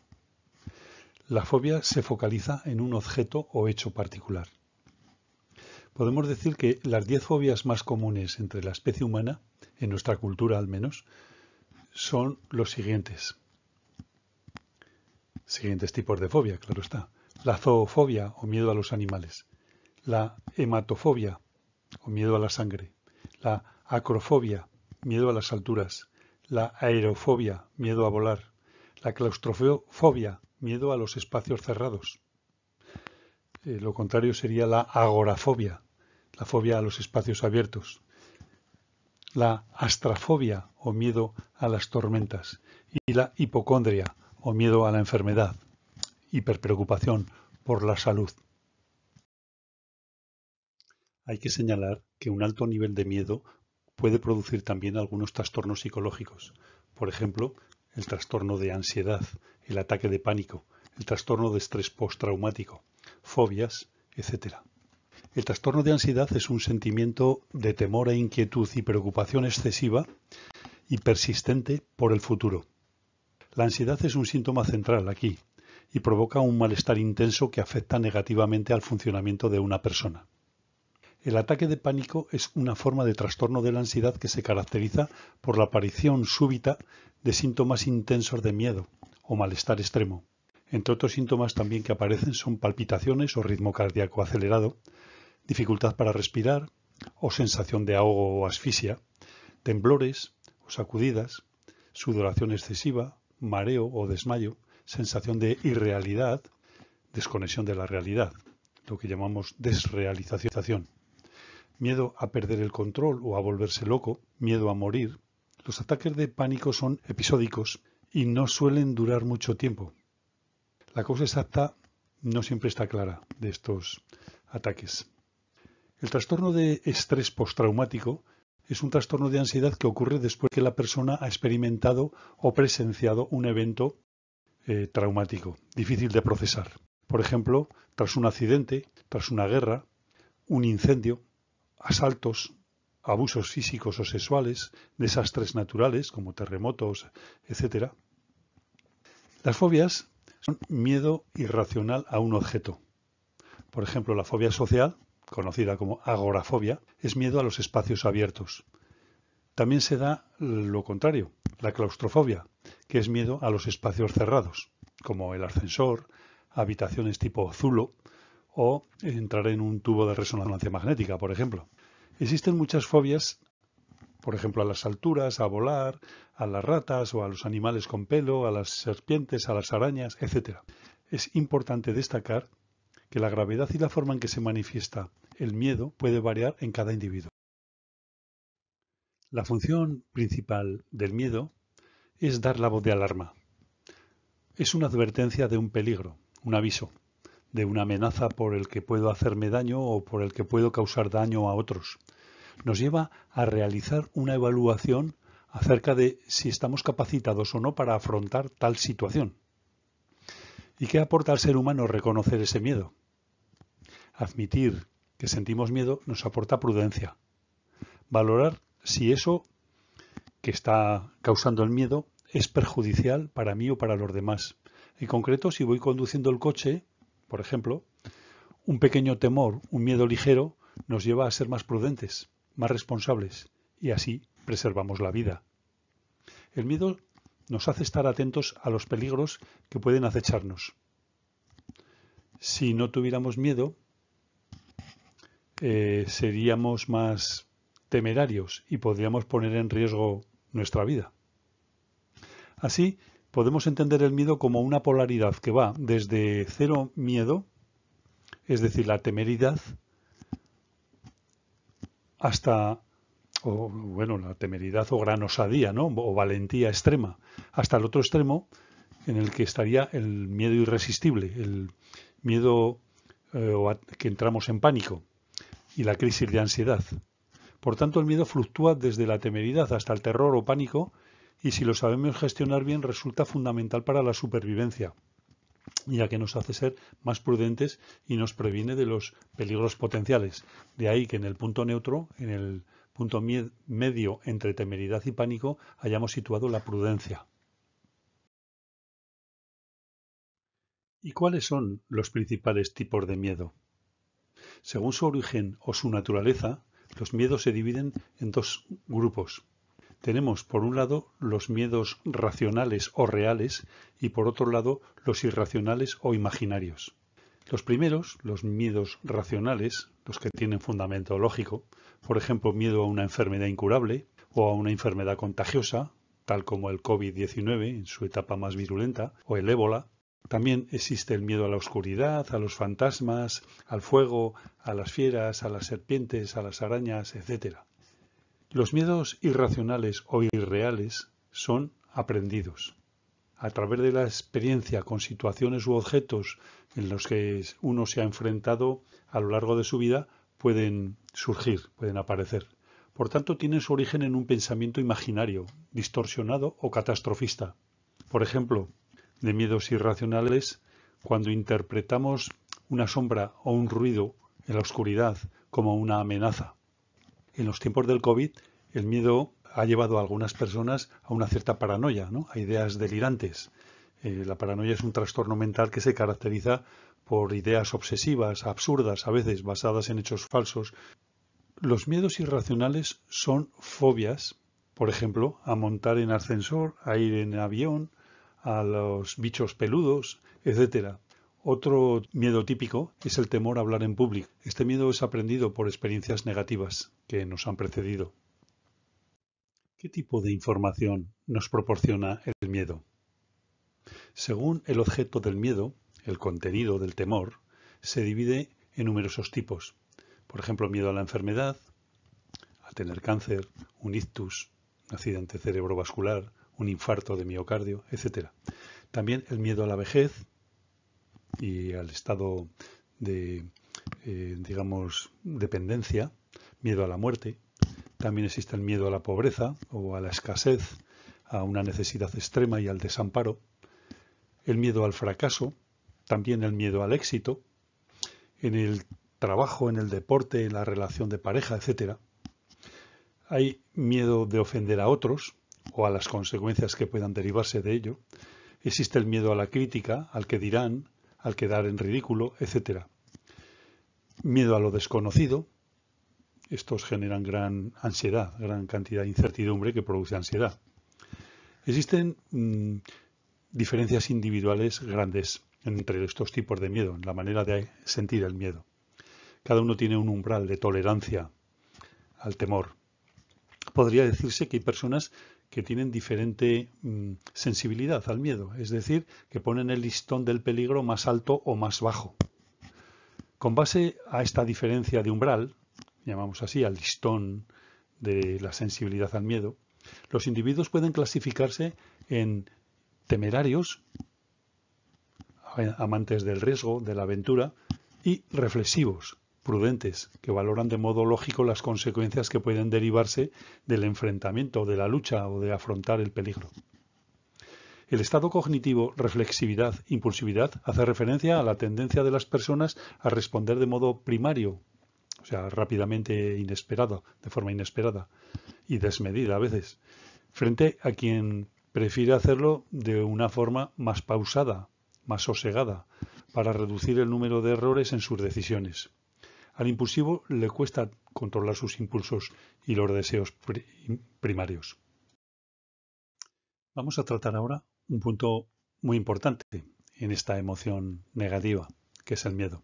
La fobia se focaliza en un objeto o hecho particular. Podemos decir que las 10 fobias más comunes entre la especie humana, en nuestra cultura al menos, son los siguientes. Siguientes tipos de fobia, claro está. La zoofobia o miedo a los animales. La hematofobia o miedo a la sangre. La acrofobia, miedo a las alturas. La aerofobia, miedo a volar. La claustrofobia, miedo a los espacios cerrados. Lo contrario sería la agorafobia, la fobia a los espacios abiertos. La astrafobia o miedo a las tormentas. Y la hipocondria o miedo a la enfermedad. Hiperpreocupación por la salud. Hay que señalar que un alto nivel de miedo puede producir también algunos trastornos psicológicos. Por ejemplo, el trastorno de ansiedad, el ataque de pánico, el trastorno de estrés postraumático, fobias, etc. El trastorno de ansiedad es un sentimiento de temor e inquietud y preocupación excesiva y persistente por el futuro. La ansiedad es un síntoma central aquí y provoca un malestar intenso que afecta negativamente al funcionamiento de una persona. El ataque de pánico es una forma de trastorno de la ansiedad que se caracteriza por la aparición súbita de síntomas intensos de miedo o malestar extremo. Entre otros síntomas también que aparecen son palpitaciones o ritmo cardíaco acelerado, dificultad para respirar o sensación de ahogo o asfixia, temblores o sacudidas, sudoración excesiva, mareo o desmayo, sensación de irrealidad, desconexión de la realidad, lo que llamamos desrealización. Miedo a perder el control o a volverse loco, miedo a morir. Los ataques de pánico son episódicos y no suelen durar mucho tiempo. La causa exacta no siempre está clara de estos ataques. El trastorno de estrés postraumático es un trastorno de ansiedad que ocurre después que la persona ha experimentado o presenciado un evento traumático, difícil de procesar. Por ejemplo, tras un accidente, tras una guerra, un incendio, asaltos, abusos físicos o sexuales, desastres naturales como terremotos, etc. Las fobias son miedo irracional a un objeto. Por ejemplo, la fobia social, conocida como agorafobia, es miedo a los espacios abiertos. También se da lo contrario, la claustrofobia, que es miedo a los espacios cerrados, como el ascensor, habitaciones tipo zulo, o entrar en un tubo de resonancia magnética, por ejemplo. Existen muchas fobias, por ejemplo, a las alturas, a volar, a las ratas o a los animales con pelo, a las serpientes, a las arañas, etc. Es importante destacar que la gravedad y la forma en que se manifiesta el miedo puede variar en cada individuo. La función principal del miedo es dar la voz de alarma. Es una advertencia de un peligro, un aviso, de una amenaza por el que puedo hacerme daño o por el que puedo causar daño a otros. Nos lleva a realizar una evaluación acerca de si estamos capacitados o no para afrontar tal situación. ¿Y qué aporta al ser humano reconocer ese miedo? Admitir que sentimos miedo nos aporta prudencia. Valorar si eso que está causando el miedo es perjudicial para mí o para los demás. En concreto, si voy conduciendo el coche, por ejemplo, un pequeño temor, un miedo ligero, nos lleva a ser más prudentes, más responsables, y así preservamos la vida. El miedo nos hace estar atentos a los peligros que pueden acecharnos. Si no tuviéramos miedo, seríamos más temerarios y podríamos poner en riesgo nuestra vida. Así, podemos entender el miedo como una polaridad que va desde cero miedo, es decir, la temeridad, hasta, la temeridad o gran osadía, ¿no? O valentía extrema, hasta el otro extremo en el que estaría el miedo irresistible, el miedo que entramos en pánico y la crisis de ansiedad. Por tanto, el miedo fluctúa desde la temeridad hasta el terror o pánico y si lo sabemos gestionar bien resulta fundamental para la supervivencia, ya que nos hace ser más prudentes y nos previene de los peligros potenciales. De ahí que en el punto neutro, en el punto medio entre temeridad y pánico, hayamos situado la prudencia. ¿Y cuáles son los principales tipos de miedo? Según su origen o su naturaleza, los miedos se dividen en dos grupos. Tenemos por un lado los miedos racionales o reales y por otro lado los irracionales o imaginarios. Los primeros, los miedos racionales, los que tienen fundamento lógico, por ejemplo miedo a una enfermedad incurable o a una enfermedad contagiosa, tal como el COVID-19 en su etapa más virulenta, o el ébola. También existe el miedo a la oscuridad, a los fantasmas, al fuego, a las fieras, a las serpientes, a las arañas, etc. Los miedos irracionales o irreales son aprendidos. A través de la experiencia con situaciones u objetos en los que uno se ha enfrentado a lo largo de su vida, pueden surgir, pueden aparecer. Por tanto, tienen su origen en un pensamiento imaginario, distorsionado o catastrofista. Por ejemplo, de miedos irracionales, cuando interpretamos una sombra o un ruido en la oscuridad como una amenaza. En los tiempos del COVID, el miedo ha llevado a algunas personas a una cierta paranoia, ¿no? A ideas delirantes. La paranoia es un trastorno mental que se caracteriza por ideas obsesivas, absurdas, a veces basadas en hechos falsos. Los miedos irracionales son fobias, por ejemplo, a montar en ascensor, a ir en avión, a los bichos peludos, etc. Otro miedo típico es el temor a hablar en público. Este miedo es aprendido por experiencias negativas que nos han precedido. ¿Qué tipo de información nos proporciona el miedo? Según el objeto del miedo, el contenido del temor, se divide en numerosos tipos. Por ejemplo, miedo a la enfermedad, a tener cáncer, un ictus, un accidente cerebrovascular, un infarto de miocardio, etc. También el miedo a la vejez y al estado de, dependencia, miedo a la muerte. También existe el miedo a la pobreza o a la escasez, a una necesidad extrema y al desamparo. El miedo al fracaso, también el miedo al éxito, en el trabajo, en el deporte, en la relación de pareja, etc. Hay miedo de ofender a otros o a las consecuencias que puedan derivarse de ello. Existe el miedo a la crítica, al que dirán, al quedar en ridículo, etc. Miedo a lo desconocido. Estos generan gran ansiedad, gran cantidad de incertidumbre que produce ansiedad. Existen diferencias individuales grandes entre estos tipos de miedo, en la manera de sentir el miedo. Cada uno tiene un umbral de tolerancia al temor. Podría decirse que hay personas que tienen diferente sensibilidad al miedo, es decir, que ponen el listón del peligro más alto o más bajo. Con base a esta diferencia de umbral, llamamos así al listón de la sensibilidad al miedo, los individuos pueden clasificarse en temerarios, amantes del riesgo, de la aventura, y reflexivos, prudentes, que valoran de modo lógico las consecuencias que pueden derivarse del enfrentamiento, de la lucha o de afrontar el peligro. El estado cognitivo, reflexividad, impulsividad, hace referencia a la tendencia de las personas a responder de modo primario, o sea, rápidamente inesperado, de forma inesperada y desmedida a veces, frente a quien prefiere hacerlo de una forma más pausada, más sosegada, para reducir el número de errores en sus decisiones. Al impulsivo le cuesta controlar sus impulsos y los deseos primarios. Vamos a tratar ahora un punto muy importante en esta emoción negativa, que es el miedo.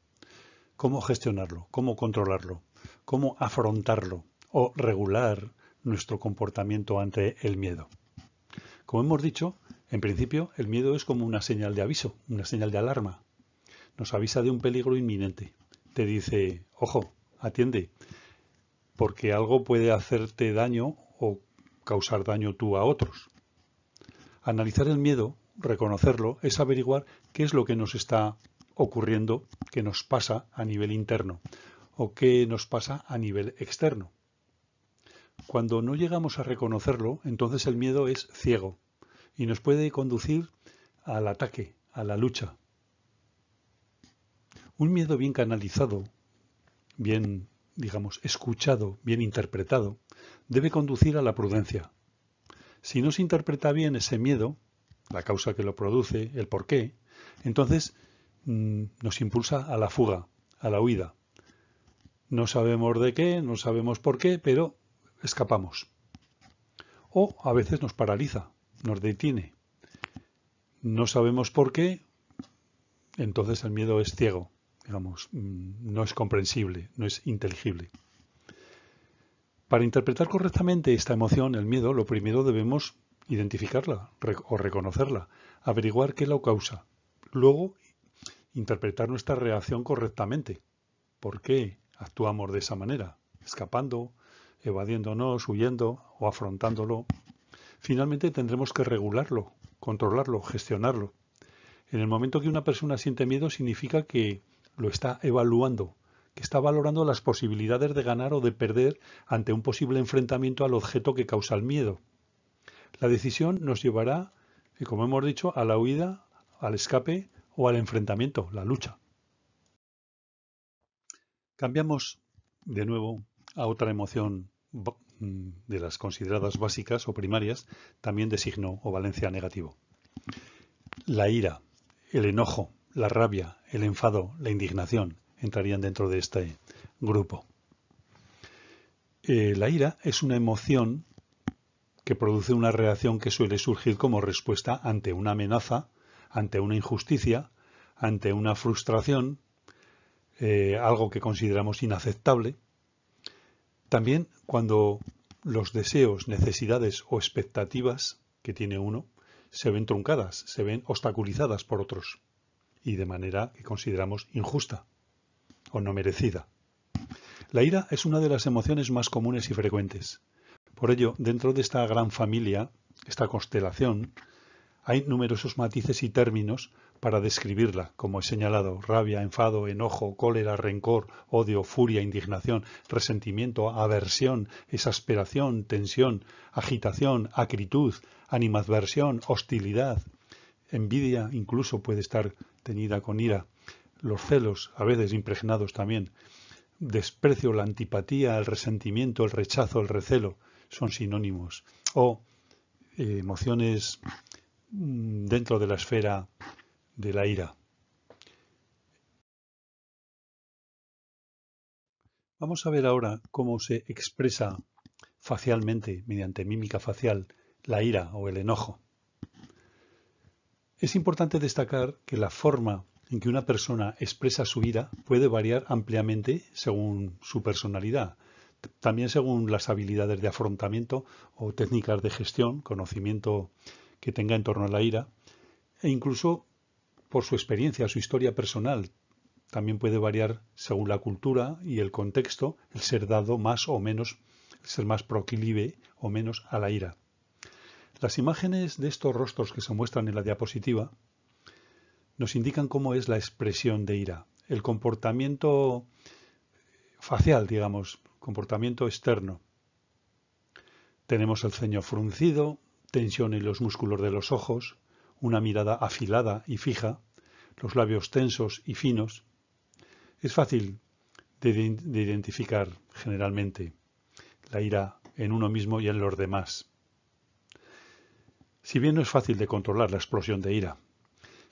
¿Cómo gestionarlo? ¿Cómo controlarlo? ¿Cómo afrontarlo o regular nuestro comportamiento ante el miedo? Como hemos dicho, en principio el miedo es como una señal de aviso, una señal de alarma. Nos avisa de un peligro inminente. Te dice, ojo, atiende, porque algo puede hacerte daño o causar daño tú a otros. Analizar el miedo, reconocerlo, es averiguar qué es lo que nos está ocurriendo, qué nos pasa a nivel interno o qué nos pasa a nivel externo. Cuando no llegamos a reconocerlo, entonces el miedo es ciego y nos puede conducir al ataque, a la lucha. Un miedo bien canalizado, bien, digamos, escuchado, bien interpretado, debe conducir a la prudencia. Si no se interpreta bien ese miedo, la causa que lo produce, el porqué, entonces nos impulsa a la fuga, a la huida. No sabemos de qué, no sabemos por qué, pero escapamos. O a veces nos paraliza, nos detiene. No sabemos por qué, entonces el miedo es ciego, digamos, no es comprensible, no es inteligible. Para interpretar correctamente esta emoción, el miedo, lo primero debemos identificarla o reconocerla, averiguar qué la causa. Luego, interpretar nuestra reacción correctamente. ¿Por qué actuamos de esa manera? Escapando, evadiéndonos, huyendo o afrontándolo. Finalmente tendremos que regularlo, controlarlo, gestionarlo. En el momento que una persona siente miedo significa que lo está evaluando, que está valorando las posibilidades de ganar o de perder ante un posible enfrentamiento al objeto que causa el miedo. La decisión nos llevará, como hemos dicho, a la huida, al escape o al enfrentamiento, la lucha. Cambiamos de nuevo a otra emoción de las consideradas básicas o primarias, también de signo o valencia negativo. La ira, el enojo, la rabia, el enfado, la indignación entrarían dentro de este grupo. La ira es una emoción que produce una reacción que suele surgir como respuesta ante una amenaza, ante una injusticia, ante una frustración, algo que consideramos inaceptable. También cuando los deseos, necesidades o expectativas que tiene uno se ven truncadas, se ven obstaculizadas por otros y de manera que consideramos injusta o no merecida. La ira es una de las emociones más comunes y frecuentes. Por ello, dentro de esta gran familia, esta constelación, hay numerosos matices y términos para describirla, como he señalado: rabia, enfado, enojo, cólera, rencor, odio, furia, indignación, resentimiento, aversión, exasperación, tensión, agitación, acritud, animadversión, hostilidad. Envidia incluso puede estar teñida con ira. Los celos, a veces impregnados también. Desprecio, la antipatía, el resentimiento, el rechazo, el recelo son sinónimos. O emociones dentro de la esfera de la ira. Vamos a ver ahora cómo se expresa facialmente, mediante mímica facial, la ira o el enojo. Es importante destacar que la forma en que una persona expresa su ira puede variar ampliamente según su personalidad, también según las habilidades de afrontamiento o técnicas de gestión, conocimiento que tenga en torno a la ira, e incluso por su experiencia, su historia personal. También puede variar según la cultura y el contexto, el ser dado más o menos, el ser más proclive o menos a la ira. Las imágenes de estos rostros que se muestran en la diapositiva nos indican cómo es la expresión de ira, el comportamiento facial, digamos, comportamiento externo. Tenemos el ceño fruncido, tensión en los músculos de los ojos, una mirada afilada y fija, los labios tensos y finos. Es fácil de identificar generalmente la ira en uno mismo y en los demás. Si bien no es fácil de controlar la explosión de ira,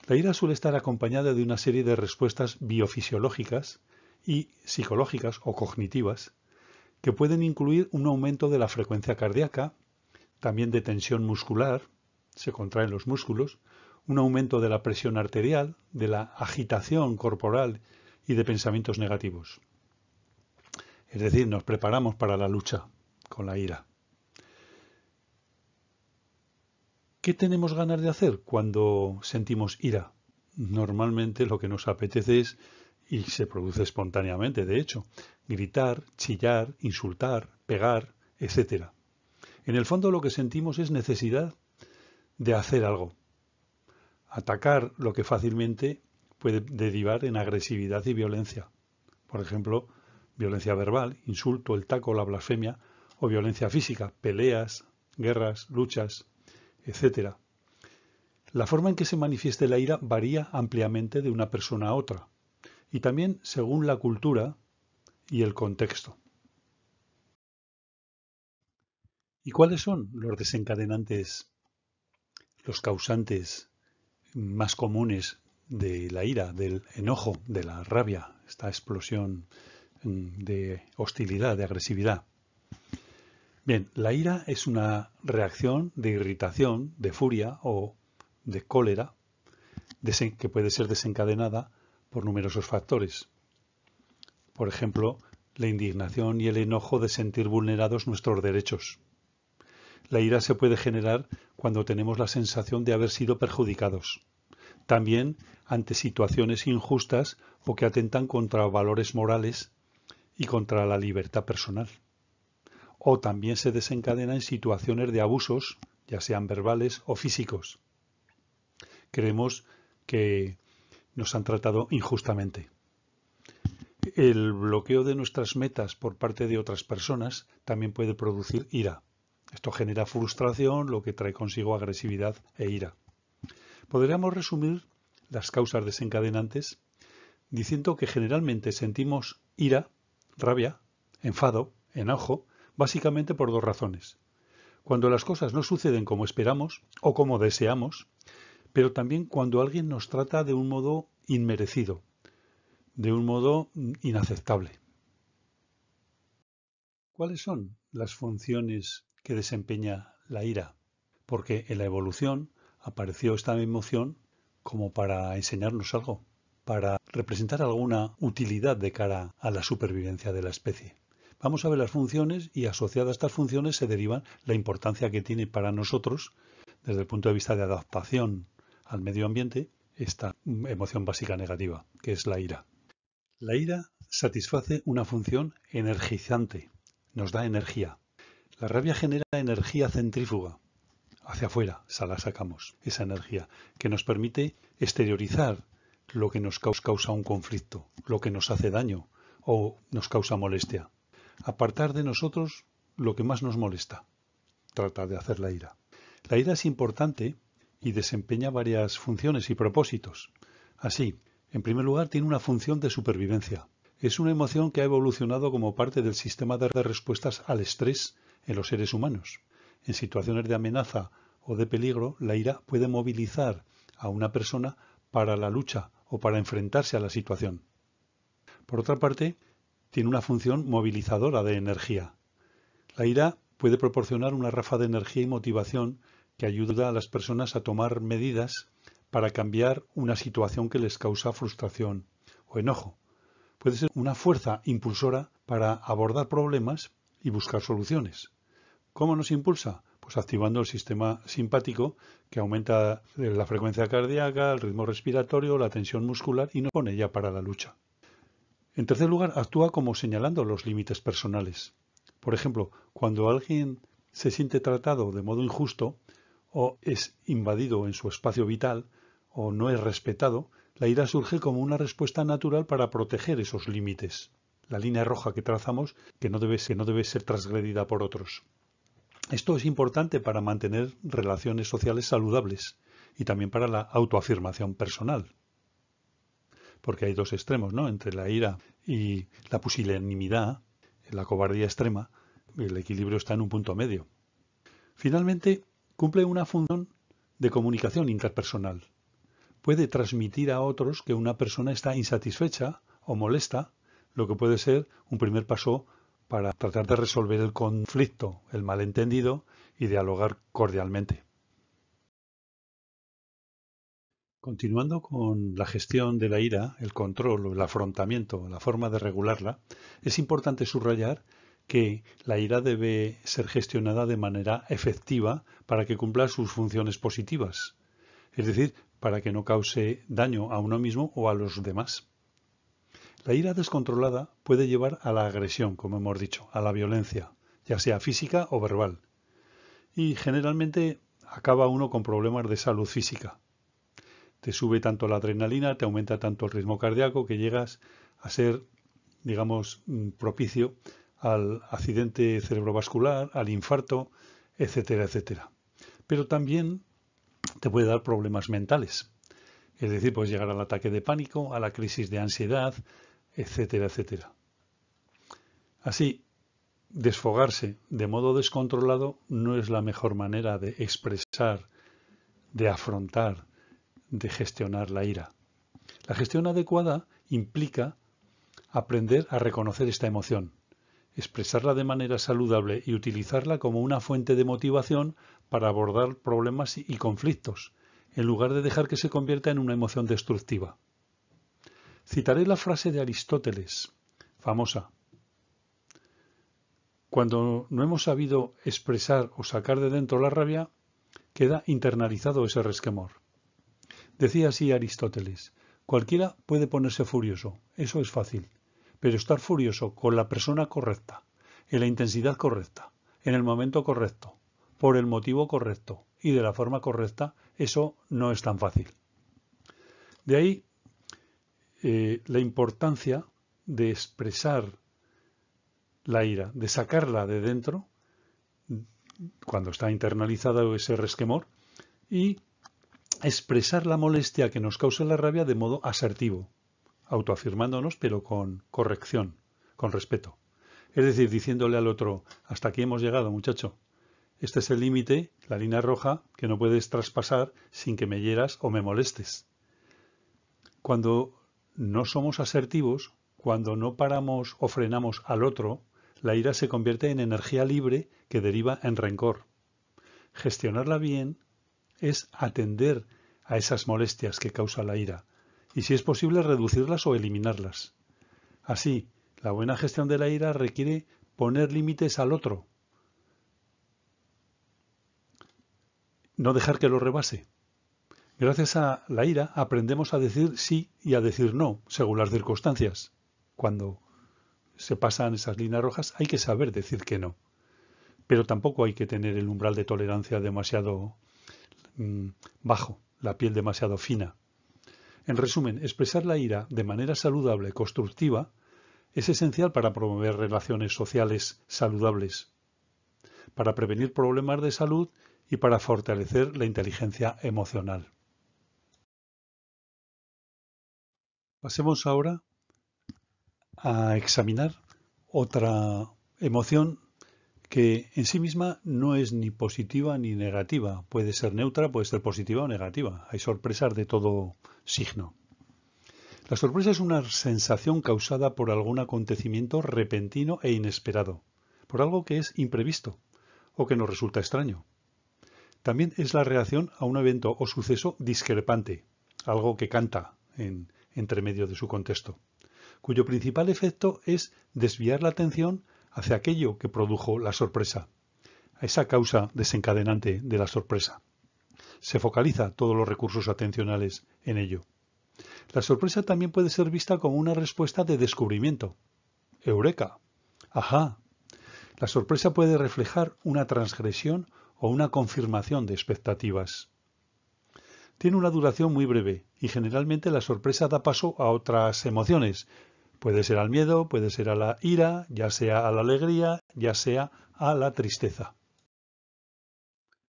la ira suele estar acompañada de una serie de respuestas biofisiológicas y psicológicas o cognitivas que pueden incluir un aumento de la frecuencia cardíaca, también de tensión muscular, se contraen los músculos, un aumento de la presión arterial, de la agitación corporal y de pensamientos negativos. Es decir, nos preparamos para la lucha con la ira. ¿Qué tenemos ganas de hacer cuando sentimos ira? Normalmente lo que nos apetece es, y se produce espontáneamente de hecho, gritar, chillar, insultar, pegar, etc. En el fondo lo que sentimos es necesidad de hacer algo. Atacar lo que fácilmente puede derivar en agresividad y violencia. Por ejemplo, violencia verbal, insulto, el taco, la blasfemia, o violencia física, peleas, guerras, luchas, etc. La forma en que se manifieste la ira varía ampliamente de una persona a otra, y también según la cultura y el contexto. ¿Y cuáles son los desencadenantes, los causantes más comunes de la ira, del enojo, de la rabia, esta explosión de hostilidad, de agresividad? Bien, la ira es una reacción de irritación, de furia o de cólera que puede ser desencadenada por numerosos factores. Por ejemplo, la indignación y el enojo de sentir vulnerados nuestros derechos. La ira se puede generar cuando tenemos la sensación de haber sido perjudicados. También ante situaciones injustas o que atentan contra valores morales y contra la libertad personal. O también se desencadena en situaciones de abusos, ya sean verbales o físicos. Creemos que nos han tratado injustamente. El bloqueo de nuestras metas por parte de otras personas también puede producir ira. Esto genera frustración, lo que trae consigo agresividad e ira. Podríamos resumir las causas desencadenantes diciendo que generalmente sentimos ira, rabia, enfado, enojo, básicamente por dos razones. Cuando las cosas no suceden como esperamos o como deseamos, pero también cuando alguien nos trata de un modo inmerecido, de un modo inaceptable. ¿Cuáles son las funciones que desempeña la ira? Porque en la evolución apareció esta emoción como para enseñarnos algo, para representar alguna utilidad de cara a la supervivencia de la especie. Vamos a ver las funciones y asociadas a estas funciones se deriva la importancia que tiene para nosotros, desde el punto de vista de adaptación al medio ambiente, esta emoción básica negativa, que es la ira. La ira satisface una función energizante, nos da energía. La rabia genera energía centrífuga, hacia afuera, la sacamos, esa energía, que nos permite exteriorizar lo que nos causa un conflicto, lo que nos hace daño o nos causa molestia. Apartar de nosotros lo que más nos molesta. Trata de hacer la ira. La ira es importante y desempeña varias funciones y propósitos. Así, en primer lugar, tiene una función de supervivencia. Es una emoción que ha evolucionado como parte del sistema de respuestas al estrés en los seres humanos. En situaciones de amenaza o de peligro, la ira puede movilizar a una persona para la lucha o para enfrentarse a la situación. Por otra parte, tiene una función movilizadora de energía. La ira puede proporcionar una ráfaga de energía y motivación que ayuda a las personas a tomar medidas para cambiar una situación que les causa frustración o enojo. Puede ser una fuerza impulsora para abordar problemas y buscar soluciones. ¿Cómo nos impulsa? Pues activando el sistema simpático que aumenta la frecuencia cardíaca, el ritmo respiratorio, la tensión muscular y nos pone ya para la lucha. En tercer lugar, actúa como señalando los límites personales. Por ejemplo, cuando alguien se siente tratado de modo injusto o es invadido en su espacio vital o no es respetado, la ira surge como una respuesta natural para proteger esos límites. La línea roja que trazamos que no debe ser transgredida por otros. Esto es importante para mantener relaciones sociales saludables y también para la autoafirmación personal. Porque hay dos extremos, ¿no? Entre la ira y la pusilanimidad, la cobardía extrema, el equilibrio está en un punto medio. Finalmente, cumple una función de comunicación interpersonal. Puede transmitir a otros que una persona está insatisfecha o molesta, lo que puede ser un primer paso para tratar de resolver el conflicto, el malentendido y dialogar cordialmente. Continuando con la gestión de la ira, el control o el afrontamiento, la forma de regularla, es importante subrayar que la ira debe ser gestionada de manera efectiva para que cumpla sus funciones positivas, es decir, para que no cause daño a uno mismo o a los demás. La ira descontrolada puede llevar a la agresión, como hemos dicho, a la violencia, ya sea física o verbal, y generalmente acaba uno con problemas de salud física. Te sube tanto la adrenalina, te aumenta tanto el ritmo cardíaco que llegas a ser, digamos, propicio al accidente cerebrovascular, al infarto, etcétera, etcétera. Pero también te puede dar problemas mentales. Es decir, puedes llegar al ataque de pánico, a la crisis de ansiedad, etcétera, etcétera. Así, desfogarse de modo descontrolado no es la mejor manera de expresar, de afrontar, de gestionar la ira. La gestión adecuada implica aprender a reconocer esta emoción, expresarla de manera saludable y utilizarla como una fuente de motivación para abordar problemas y conflictos, en lugar de dejar que se convierta en una emoción destructiva. Citaré la frase de Aristóteles, famosa. Cuando no hemos sabido expresar o sacar de dentro la rabia, queda internalizado ese resquemor. Decía así Aristóteles, cualquiera puede ponerse furioso, eso es fácil, pero estar furioso con la persona correcta, en la intensidad correcta, en el momento correcto, por el motivo correcto y de la forma correcta, eso no es tan fácil. De ahí la importancia de expresar la ira, de sacarla de dentro, cuando está internalizada ese resquemor, y expresar la molestia que nos causa la rabia de modo asertivo, autoafirmándonos pero con corrección, con respeto. Es decir, diciéndole al otro, hasta aquí hemos llegado, muchacho. Este es el límite, la línea roja, que no puedes traspasar sin que me hieras o me molestes. Cuando no somos asertivos, cuando no paramos o frenamos al otro, la ira se convierte en energía libre que deriva en rencor. Gestionarla bien es atender a esas molestias que causa la ira y, si es posible, reducirlas o eliminarlas. Así, la buena gestión de la ira requiere poner límites al otro, no dejar que lo rebase. Gracias a la ira aprendemos a decir sí y a decir no, según las circunstancias. Cuando se pasan esas líneas rojas hay que saber decir que no. Pero tampoco hay que tener el umbral de tolerancia demasiado bajo, la piel demasiado fina. En resumen, expresar la ira de manera saludable y constructiva es esencial para promover relaciones sociales saludables, para prevenir problemas de salud y para fortalecer la inteligencia emocional. Pasemos ahora a examinar otra emoción que en sí misma no es ni positiva ni negativa. Puede ser neutra, puede ser positiva o negativa. Hay sorpresas de todo signo. La sorpresa es una sensación causada por algún acontecimiento repentino e inesperado, por algo que es imprevisto o que nos resulta extraño. También es la reacción a un evento o suceso discrepante, algo que canta entre medio de su contexto, cuyo principal efecto es desviar la atención hacia aquello que produjo la sorpresa, a esa causa desencadenante de la sorpresa. Se focaliza todos los recursos atencionales en ello. La sorpresa también puede ser vista como una respuesta de descubrimiento. ¡Eureka! ¡Ajá! La sorpresa puede reflejar una transgresión o una confirmación de expectativas. Tiene una duración muy breve y generalmente la sorpresa da paso a otras emociones. Puede ser al miedo, puede ser a la ira, ya sea a la alegría, ya sea a la tristeza.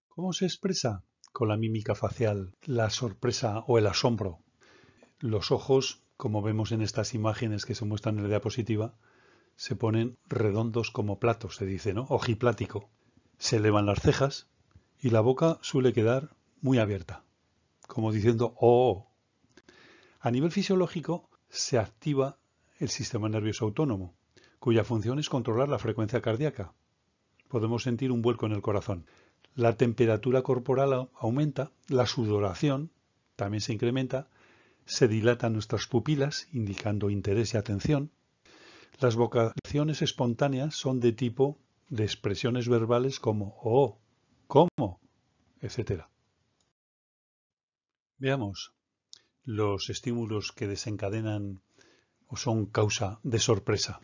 ¿Cómo se expresa? con la mímica facial, la sorpresa o el asombro. Los ojos, como vemos en estas imágenes que se muestran en la diapositiva, se ponen redondos como platos, se dice, ¿no? Ojiplático. Se elevan las cejas y la boca suele quedar muy abierta, como diciendo "oh". A nivel fisiológico se activa el sistema nervioso autónomo, cuya función es controlar la frecuencia cardíaca. Podemos sentir un vuelco en el corazón. La temperatura corporal aumenta, la sudoración también se incrementa, se dilatan nuestras pupilas, indicando interés y atención. Las vocalizaciones espontáneas son de tipo de expresiones verbales como "oh", "cómo", etc. Veamos los estímulos que desencadenan o son causa de sorpresa.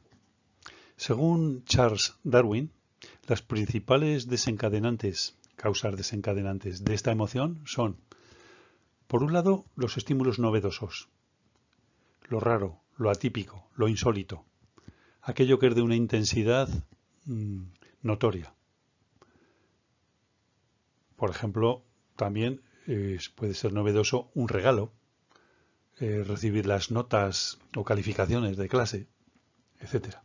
Según Charles Darwin, las principales causas desencadenantes de esta emoción son, por un lado, los estímulos novedosos, lo raro, lo atípico, lo insólito, aquello que es de una intensidad notoria. Por ejemplo, también puede ser novedoso un regalo, recibir las notas o calificaciones de clase, etc.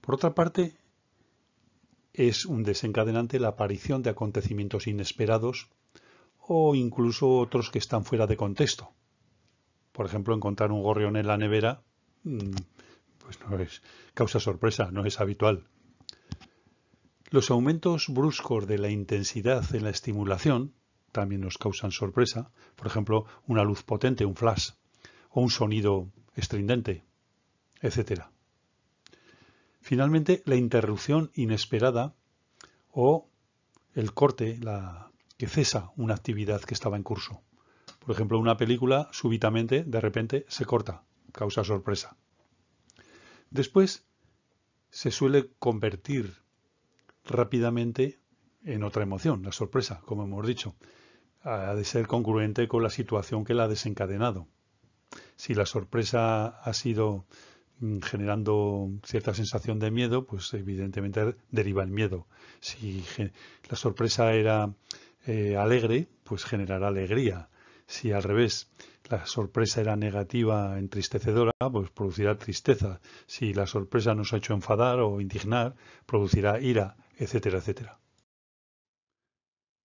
Por otra parte, es un desencadenante la aparición de acontecimientos inesperados o incluso otros que están fuera de contexto. Por ejemplo, encontrar un gorrión en la nevera pues no es causa sorpresa, no es habitual. Los aumentos bruscos de la intensidad en la estimulación también nos causan sorpresa. Por ejemplo, una luz potente, un flash, o un sonido estridente, etc. Finalmente, la interrupción inesperada o el corte, que cesa una actividad que estaba en curso. Por ejemplo, una película súbitamente, de repente, se corta, causa sorpresa. Después, se suele convertir rápidamente en otra emoción, la sorpresa, como hemos dicho. Ha de ser congruente con la situación que la ha desencadenado. Si la sorpresa ha sido generando cierta sensación de miedo, pues evidentemente deriva el miedo. Si la sorpresa era alegre, pues generará alegría. Si al revés la sorpresa era negativa, entristecedora, pues producirá tristeza. Si la sorpresa nos ha hecho enfadar o indignar, producirá ira, etcétera, etcétera.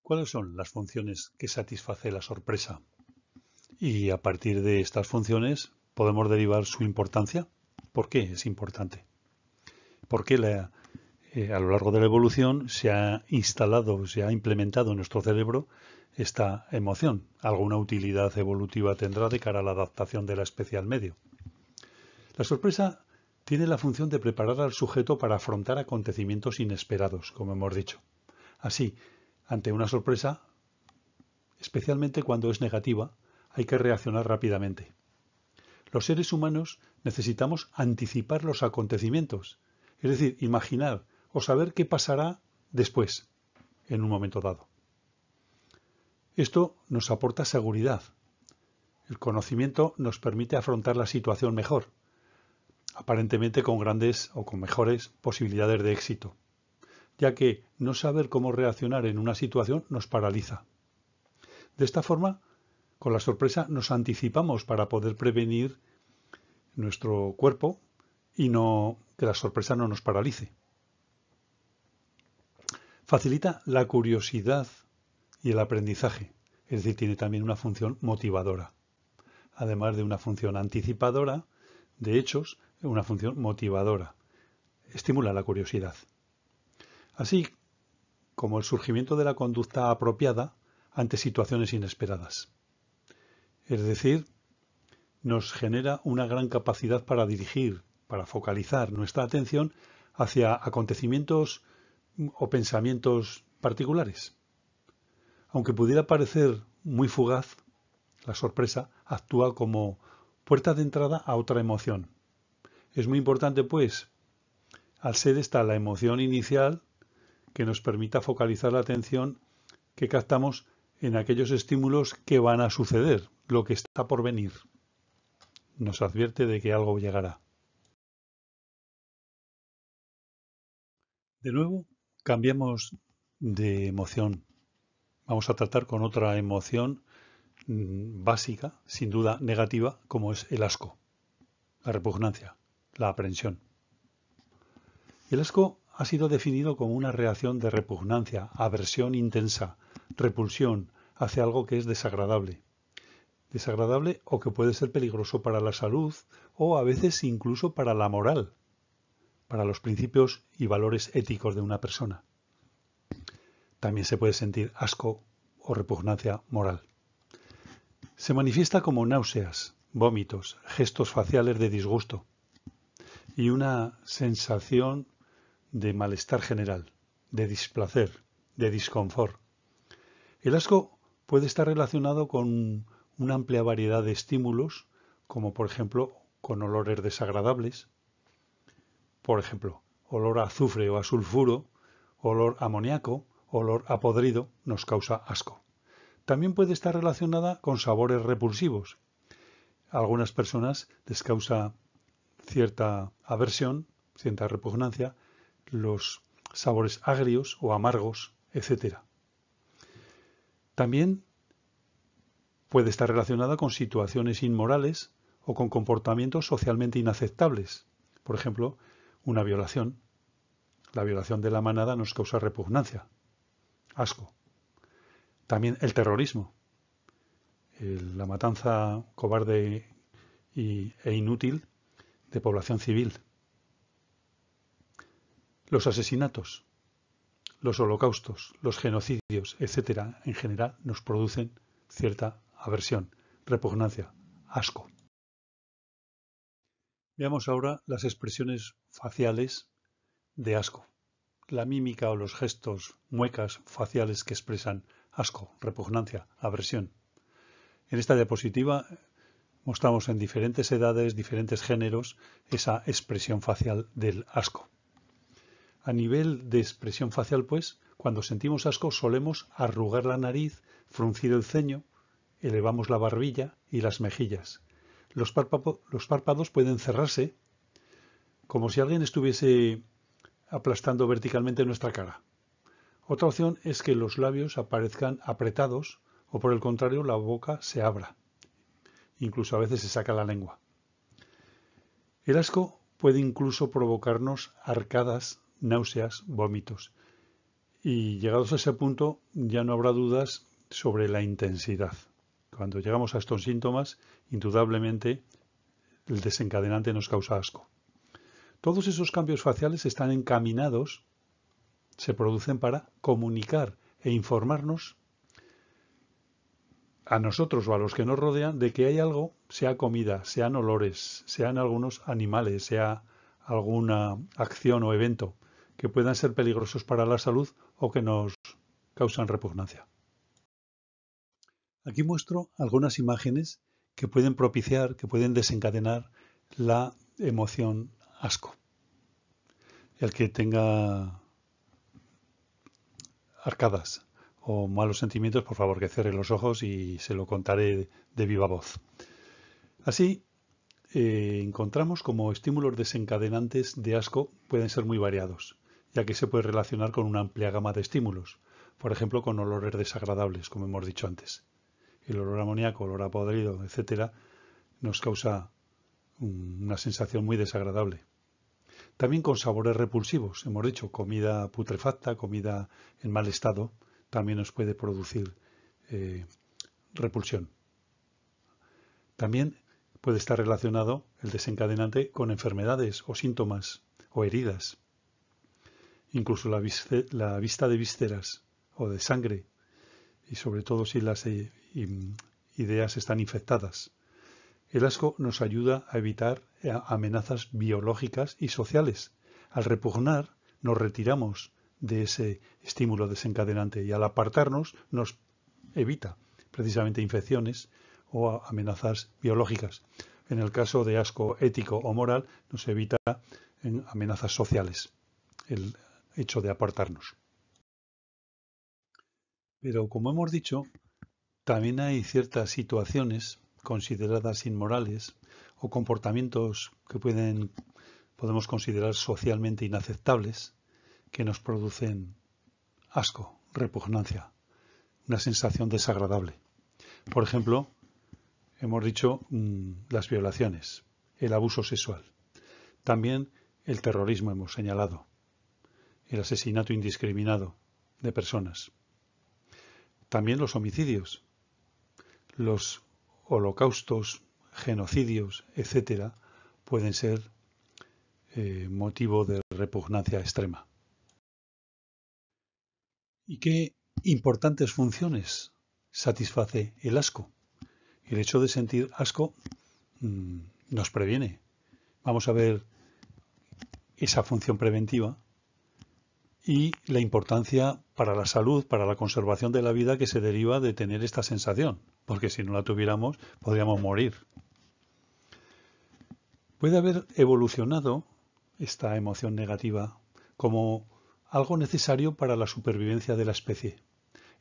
¿Cuáles son las funciones que satisface la sorpresa? Y a partir de estas funciones podemos derivar su importancia. ¿Por qué es importante? Porque a lo largo de la evolución se ha instalado, se ha implementado en nuestro cerebro esta emoción. Alguna utilidad evolutiva tendrá de cara a la adaptación de la especie al medio. La sorpresa tiene la función de preparar al sujeto para afrontar acontecimientos inesperados, como hemos dicho. Así, ante una sorpresa, especialmente cuando es negativa, hay que reaccionar rápidamente. Los seres humanos necesitamos anticipar los acontecimientos, es decir, imaginar o saber qué pasará después, en un momento dado. Esto nos aporta seguridad. El conocimiento nos permite afrontar la situación mejor, aparentemente con grandes o con mejores posibilidades de éxito, ya que no saber cómo reaccionar en una situación nos paraliza. De esta forma, con la sorpresa nos anticipamos para poder prevenir nuestro cuerpo y que la sorpresa no nos paralice. Facilita la curiosidad y el aprendizaje, es decir, tiene también una función motivadora. Además de una función anticipadora de hechos, una función motivadora. Estimula la curiosidad. Así como el surgimiento de la conducta apropiada ante situaciones inesperadas. Es decir, nos genera una gran capacidad para dirigir, para focalizar nuestra atención hacia acontecimientos o pensamientos particulares. Aunque pudiera parecer muy fugaz, la sorpresa actúa como puerta de entrada a otra emoción. Es muy importante, pues, al ser esta la emoción inicial, que nos permita focalizar la atención que captamos en aquellos estímulos que van a suceder, lo que está por venir. Nos advierte de que algo llegará. De nuevo, cambiamos de emoción vamos a tratar con otra emoción básica, sin duda negativa, como es el asco, la repugnancia, la aprensión. El asco ha sido definido como una reacción de repugnancia, aversión intensa, repulsión hacia algo que es desagradable. Desagradable o que puede ser peligroso para la salud o a veces incluso para la moral, para los principios y valores éticos de una persona. También se puede sentir asco o repugnancia moral. Se manifiesta como náuseas, vómitos, gestos faciales de disgusto y una sensación de malestar general, de displacer, de disconfort. El asco puede estar relacionado con una amplia variedad de estímulos, como por ejemplo con olores desagradables, por ejemplo, olor a azufre o a sulfuro, olor a amoníaco, olor a podrido, nos causa asco. También puede estar relacionada con sabores repulsivos. A algunas personas les causa cierta aversión, cierta repugnancia, los sabores agrios o amargos, etc. También puede estar relacionada con situaciones inmorales o con comportamientos socialmente inaceptables. Por ejemplo, una violación. La violación de la manada nos causa repugnancia, asco. También el terrorismo, la matanza cobarde e inútil de población civil. Los asesinatos, los holocaustos, los genocidios, etc., en general nos producen cierta aversión, repugnancia, asco. Veamos ahora las expresiones faciales de asco, la mímica o los gestos, muecas faciales que expresan asco, repugnancia, aversión. En esta diapositiva mostramos en diferentes edades, diferentes géneros, esa expresión facial del asco. A nivel de expresión facial, pues, cuando sentimos asco solemos arrugar la nariz, fruncir el ceño, elevamos la barbilla y las mejillas. Los párpados pueden cerrarse como si alguien estuviese aplastando verticalmente nuestra cara. Otra opción es que los labios aparezcan apretados o por el contrario la boca se abra. Incluso a veces se saca la lengua. El asco puede incluso provocarnos arcadas, náuseas, vómitos. Y llegados a ese punto ya no habrá dudas sobre la intensidad. Cuando llegamos a estos síntomas, indudablemente el desencadenante nos causa asco. Todos esos cambios faciales están encaminados, se producen para comunicar e informarnos a nosotros o a los que nos rodean de que hay algo, sea comida, sean olores, sean algunos animales, sea alguna acción o evento que puedan ser peligrosos para la salud o que nos causan repugnancia. Aquí muestro algunas imágenes que pueden propiciar, que pueden desencadenar la emoción asco. El que tenga arcadas o malos sentimientos, por favor que cierre los ojos y se lo contaré de viva voz. Así, encontramos como estímulos desencadenantes de asco pueden ser muy variados, ya que se puede relacionar con una amplia gama de estímulos, por ejemplo con olores desagradables, como hemos dicho antes. El olor amoníaco, olor a podrido, etc., nos causa una sensación muy desagradable. También con sabores repulsivos, hemos dicho, comida putrefacta, comida en mal estado, también nos puede producir repulsión. También puede estar relacionado el desencadenante con enfermedades o síntomas o heridas. Incluso la vista de vísceras o de sangre, y sobre todo si las ideas están infectadas. El asco nos ayuda a evitar amenazas biológicas y sociales. Al repugnar, nos retiramos de ese estímulo desencadenante y al apartarnos nos evita precisamente infecciones o amenazas biológicas. En el caso de asco ético o moral, nos evita amenazas sociales, el hecho de apartarnos. Pero como hemos dicho, también hay ciertas situaciones consideradas inmorales o comportamientos que podemos considerar socialmente inaceptables que nos producen asco, repugnancia. una sensación desagradable. Por ejemplo, hemos dicho las violaciones, el abuso sexual. También el terrorismo hemos señalado, el asesinato indiscriminado de personas. También los homicidios, los holocaustos, genocidios, etcétera, pueden ser motivo de repugnancia extrema. ¿Y qué importantes funciones satisface el asco? El hecho de sentir asco nos previene. Vamos a ver esa función preventiva y la importancia para la salud, para la conservación de la vida que se deriva de tener esta sensación, porque si no la tuviéramos podríamos morir. Puede haber evolucionado esta emoción negativa como algo necesario para la supervivencia de la especie.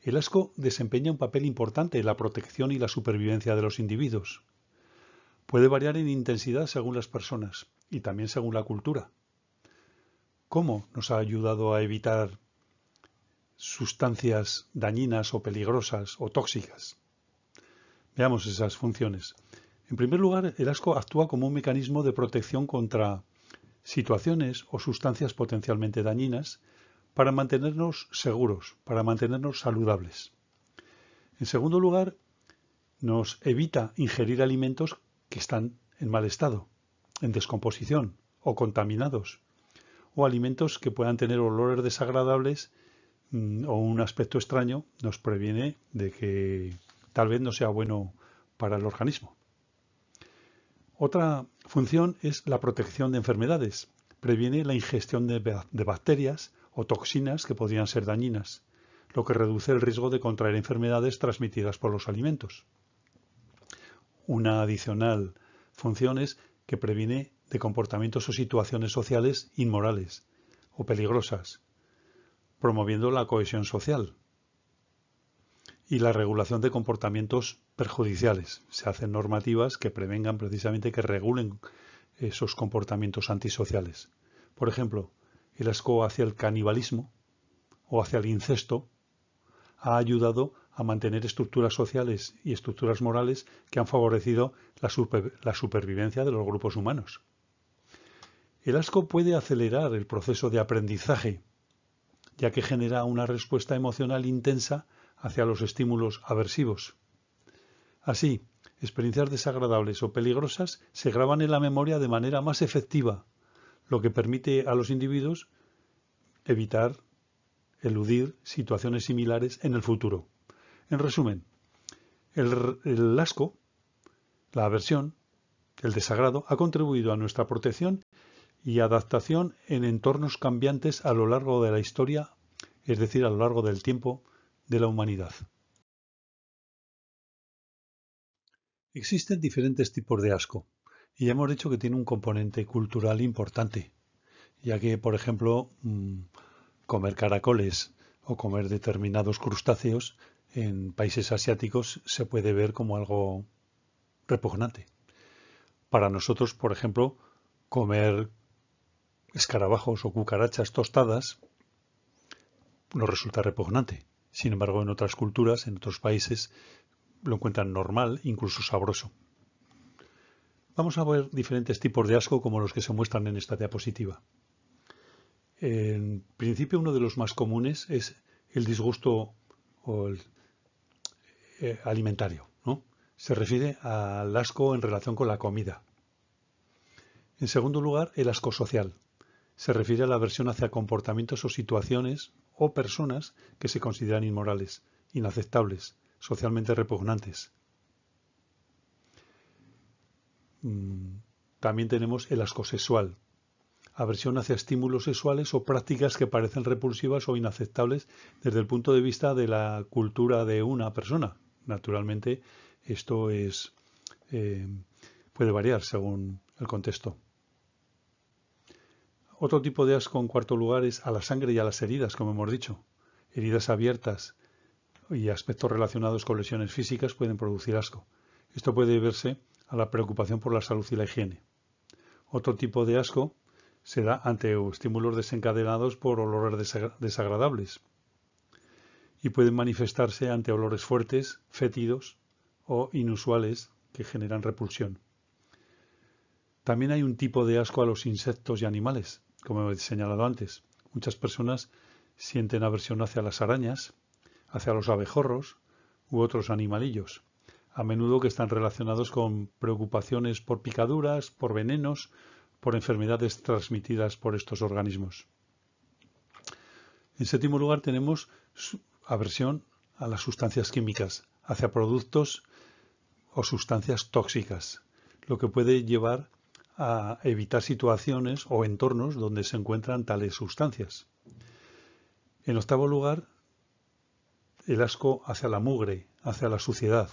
El asco desempeña un papel importante en la protección y la supervivencia de los individuos. Puede variar en intensidad según las personas y también según la cultura. ¿Cómo nos ha ayudado a evitar sustancias dañinas o peligrosas o tóxicas? Veamos esas funciones. En primer lugar, el asco actúa como un mecanismo de protección contra situaciones o sustancias potencialmente dañinas para mantenernos seguros, para mantenernos saludables. En segundo lugar, nos evita ingerir alimentos que están en mal estado, en descomposición o contaminados, o alimentos que puedan tener olores desagradables o un aspecto extraño, nos previene de que tal vez no sea bueno para el organismo. Otra función es la protección de enfermedades. Previene la ingestión de bacterias o toxinas que podrían ser dañinas, lo que reduce el riesgo de contraer enfermedades transmitidas por los alimentos. Una adicional función es que previene de comportamientos o situaciones sociales inmorales o peligrosas, promoviendo la cohesión social y la regulación de comportamientos perjudiciales. Se hacen normativas que prevengan precisamente que regulen esos comportamientos antisociales. Por ejemplo, el asco hacia el canibalismo o hacia el incesto ha ayudado a mantener estructuras sociales y estructuras morales que han favorecido la supervivencia de los grupos humanos. El asco puede acelerar el proceso de aprendizaje, ya que genera una respuesta emocional intensa hacia los estímulos aversivos. Así, experiencias desagradables o peligrosas se graban en la memoria de manera más efectiva, lo que permite a los individuos eludir situaciones similares en el futuro. En resumen, el asco, la aversión, el desagrado, ha contribuido a nuestra protección y adaptación en entornos cambiantes a lo largo de la historia, es decir, a lo largo del tiempo de la humanidad. Existen diferentes tipos de asco y ya hemos dicho que tiene un componente cultural importante, ya que, por ejemplo, comer caracoles o comer determinados crustáceos en países asiáticos se puede ver como algo repugnante. Para nosotros, por ejemplo, comer escarabajos o cucarachas tostadas nos resulta repugnante. Sin embargo, en otras culturas, en otros países, lo encuentran normal, incluso sabroso. Vamos a ver diferentes tipos de asco como los que se muestran en esta diapositiva. En principio, uno de los más comunes es el disgusto o el alimentario, ¿no? Se refiere al asco en relación con la comida. En segundo lugar, el asco social. Se refiere a la aversión hacia comportamientos o situaciones o personas que se consideran inmorales, inaceptables, socialmente repugnantes. También tenemos el asco sexual. Aversión hacia estímulos sexuales o prácticas que parecen repulsivas o inaceptables desde el punto de vista de la cultura de una persona. Naturalmente, esto puede variar según el contexto. Otro tipo de asco, en cuarto lugar, es a la sangre y a las heridas, como hemos dicho. Heridas abiertas y aspectos relacionados con lesiones físicas pueden producir asco. Esto puede deberse a la preocupación por la salud y la higiene. Otro tipo de asco se da ante estímulos desencadenados por olores desagradables. y pueden manifestarse ante olores fuertes, fétidos o inusuales que generan repulsión. También hay un tipo de asco a los insectos y animales, como he señalado antes. Muchas personas sienten aversión hacia las arañas, hacia los abejorros u otros animalillos, a menudo que están relacionados con preocupaciones por picaduras, por venenos, por enfermedades transmitidas por estos organismos. En séptimo lugar tenemos aversión a las sustancias químicas, hacia productos o sustancias tóxicas, lo que puede llevar a evitar situaciones o entornos donde se encuentran tales sustancias. En octavo lugar, el asco hacia la mugre, hacia la suciedad.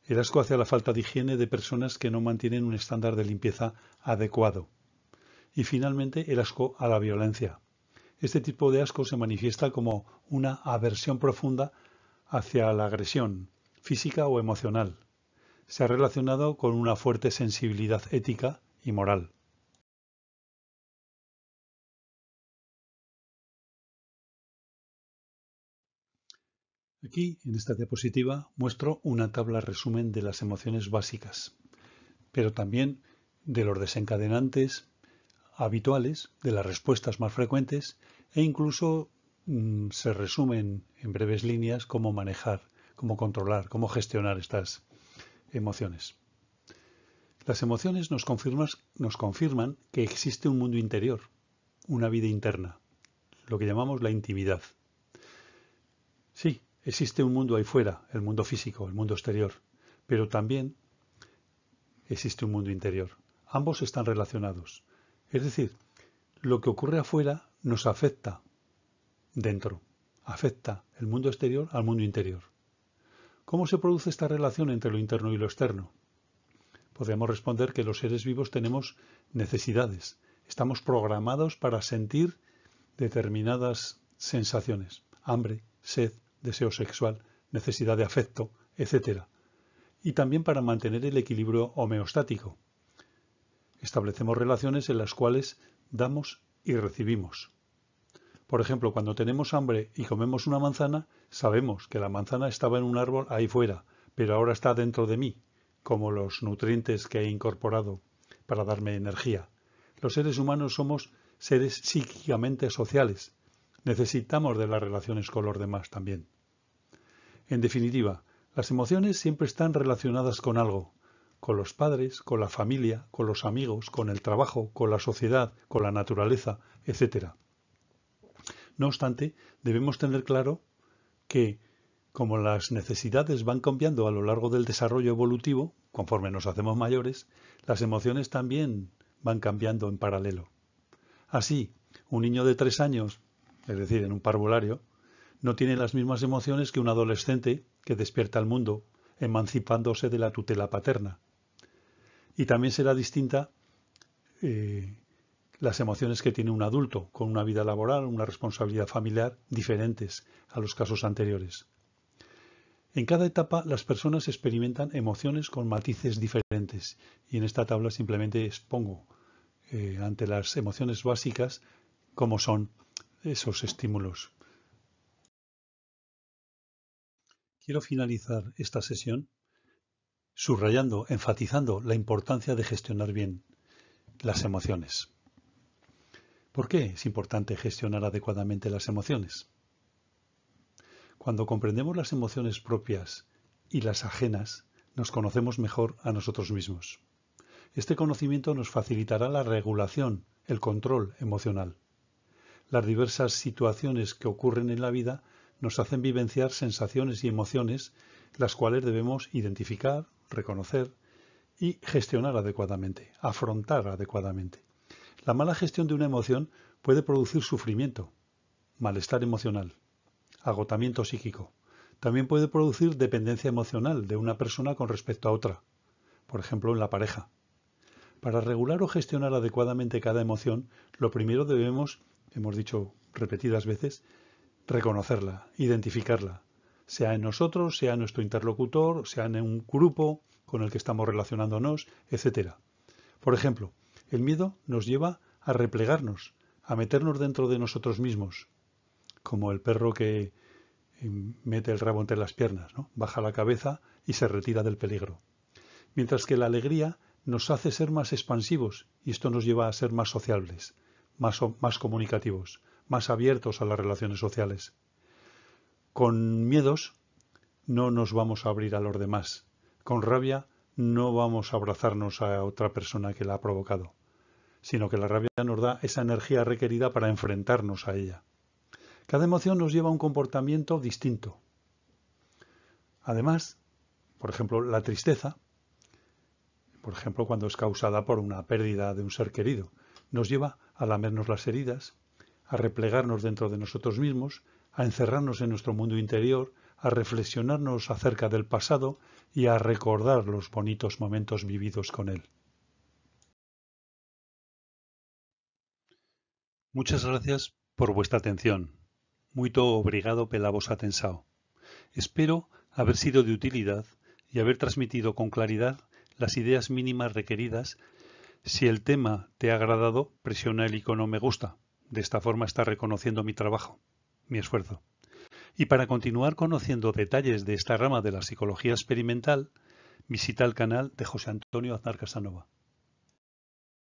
El asco hacia la falta de higiene de personas que no mantienen un estándar de limpieza adecuado. Y finalmente, el asco a la violencia. Este tipo de asco se manifiesta como una aversión profunda hacia la agresión, física o emocional. Se ha relacionado con una fuerte sensibilidad ética y moral. Aquí, en esta diapositiva, muestro una tabla resumen de las emociones básicas, pero también de los desencadenantes habituales, de las respuestas más frecuentes e incluso se resumen en breves líneas cómo manejar, cómo controlar, cómo gestionar estas emociones. Las emociones nos confirman que existe un mundo interior, una vida interna, lo que llamamos la intimidad. Sí, existe un mundo ahí fuera, el mundo físico, el mundo exterior, pero también existe un mundo interior. Ambos están relacionados. Es decir, lo que ocurre afuera nos afecta dentro, afecta el mundo exterior al mundo interior. ¿Cómo se produce esta relación entre lo interno y lo externo? Podríamos responder que los seres vivos tenemos necesidades. Estamos programados para sentir determinadas sensaciones. Hambre, sed, deseo sexual, necesidad de afecto, etc. Y también para mantener el equilibrio homeostático. Establecemos relaciones en las cuales damos y recibimos. Por ejemplo, cuando tenemos hambre y comemos una manzana, sabemos que la manzana estaba en un árbol ahí fuera, pero ahora está dentro de mí, como los nutrientes que he incorporado para darme energía. Los seres humanos somos seres psíquicamente sociales. Necesitamos de las relaciones con los demás también. En definitiva, las emociones siempre están relacionadas con algo, con los padres, con la familia, con los amigos, con el trabajo, con la sociedad, con la naturaleza, etc. No obstante, debemos tener claro que, como las necesidades van cambiando a lo largo del desarrollo evolutivo, conforme nos hacemos mayores, las emociones también van cambiando en paralelo. Así, un niño de 3 años, es decir, en un parvulario, no tiene las mismas emociones que un adolescente que despierta al mundo, emancipándose de la tutela paterna. Y también será distinta las emociones que tiene un adulto, con una vida laboral, una responsabilidad familiar, diferentes a los casos anteriores. En cada etapa las personas experimentan emociones con matices diferentes y en esta tabla simplemente expongo ante las emociones básicas cómo son esos estímulos. Quiero finalizar esta sesión subrayando, enfatizando la importancia de gestionar bien las emociones. ¿Por qué es importante gestionar adecuadamente las emociones? Cuando comprendemos las emociones propias y las ajenas, nos conocemos mejor a nosotros mismos. Este conocimiento nos facilitará la regulación, el control emocional. Las diversas situaciones que ocurren en la vida nos hacen vivenciar sensaciones y emociones, las cuales debemos identificar, reconocer y gestionar adecuadamente, afrontar adecuadamente. La mala gestión de una emoción puede producir sufrimiento, malestar emocional, agotamiento psíquico. También puede producir dependencia emocional de una persona con respecto a otra, por ejemplo en la pareja. Para regular o gestionar adecuadamente cada emoción, lo primero debemos, hemos dicho repetidas veces, reconocerla, identificarla, sea en nosotros, sea en nuestro interlocutor, sea en un grupo con el que estamos relacionándonos, etc. Por ejemplo, el miedo nos lleva a replegarnos, a meternos dentro de nosotros mismos, como el perro que mete el rabo entre las piernas, ¿no? Baja la cabeza y se retira del peligro. Mientras que la alegría nos hace ser más expansivos y esto nos lleva a ser más sociables, más comunicativos, más abiertos a las relaciones sociales. Con miedos no nos vamos a abrir a los demás. Con rabia no vamos a abrazarnos a otra persona que la ha provocado, sino que la rabia nos da esa energía requerida para enfrentarnos a ella. Cada emoción nos lleva a un comportamiento distinto. Además, por ejemplo, la tristeza, cuando es causada por una pérdida de un ser querido, nos lleva a lamernos las heridas, a replegarnos dentro de nosotros mismos, a encerrarnos en nuestro mundo interior, a reflexionarnos acerca del pasado y a recordar los bonitos momentos vividos con él. Muchas gracias por vuestra atención. Muito obrigado pela vosa atenção. Espero haber sido de utilidad y haber transmitido con claridad las ideas mínimas requeridas. Si el tema te ha agradado, presiona el icono me gusta. De esta forma estás reconociendo mi trabajo, mi esfuerzo. Y para continuar conociendo detalles de esta rama de la psicología experimental, visita el canal de José Antonio Aznar Casanova.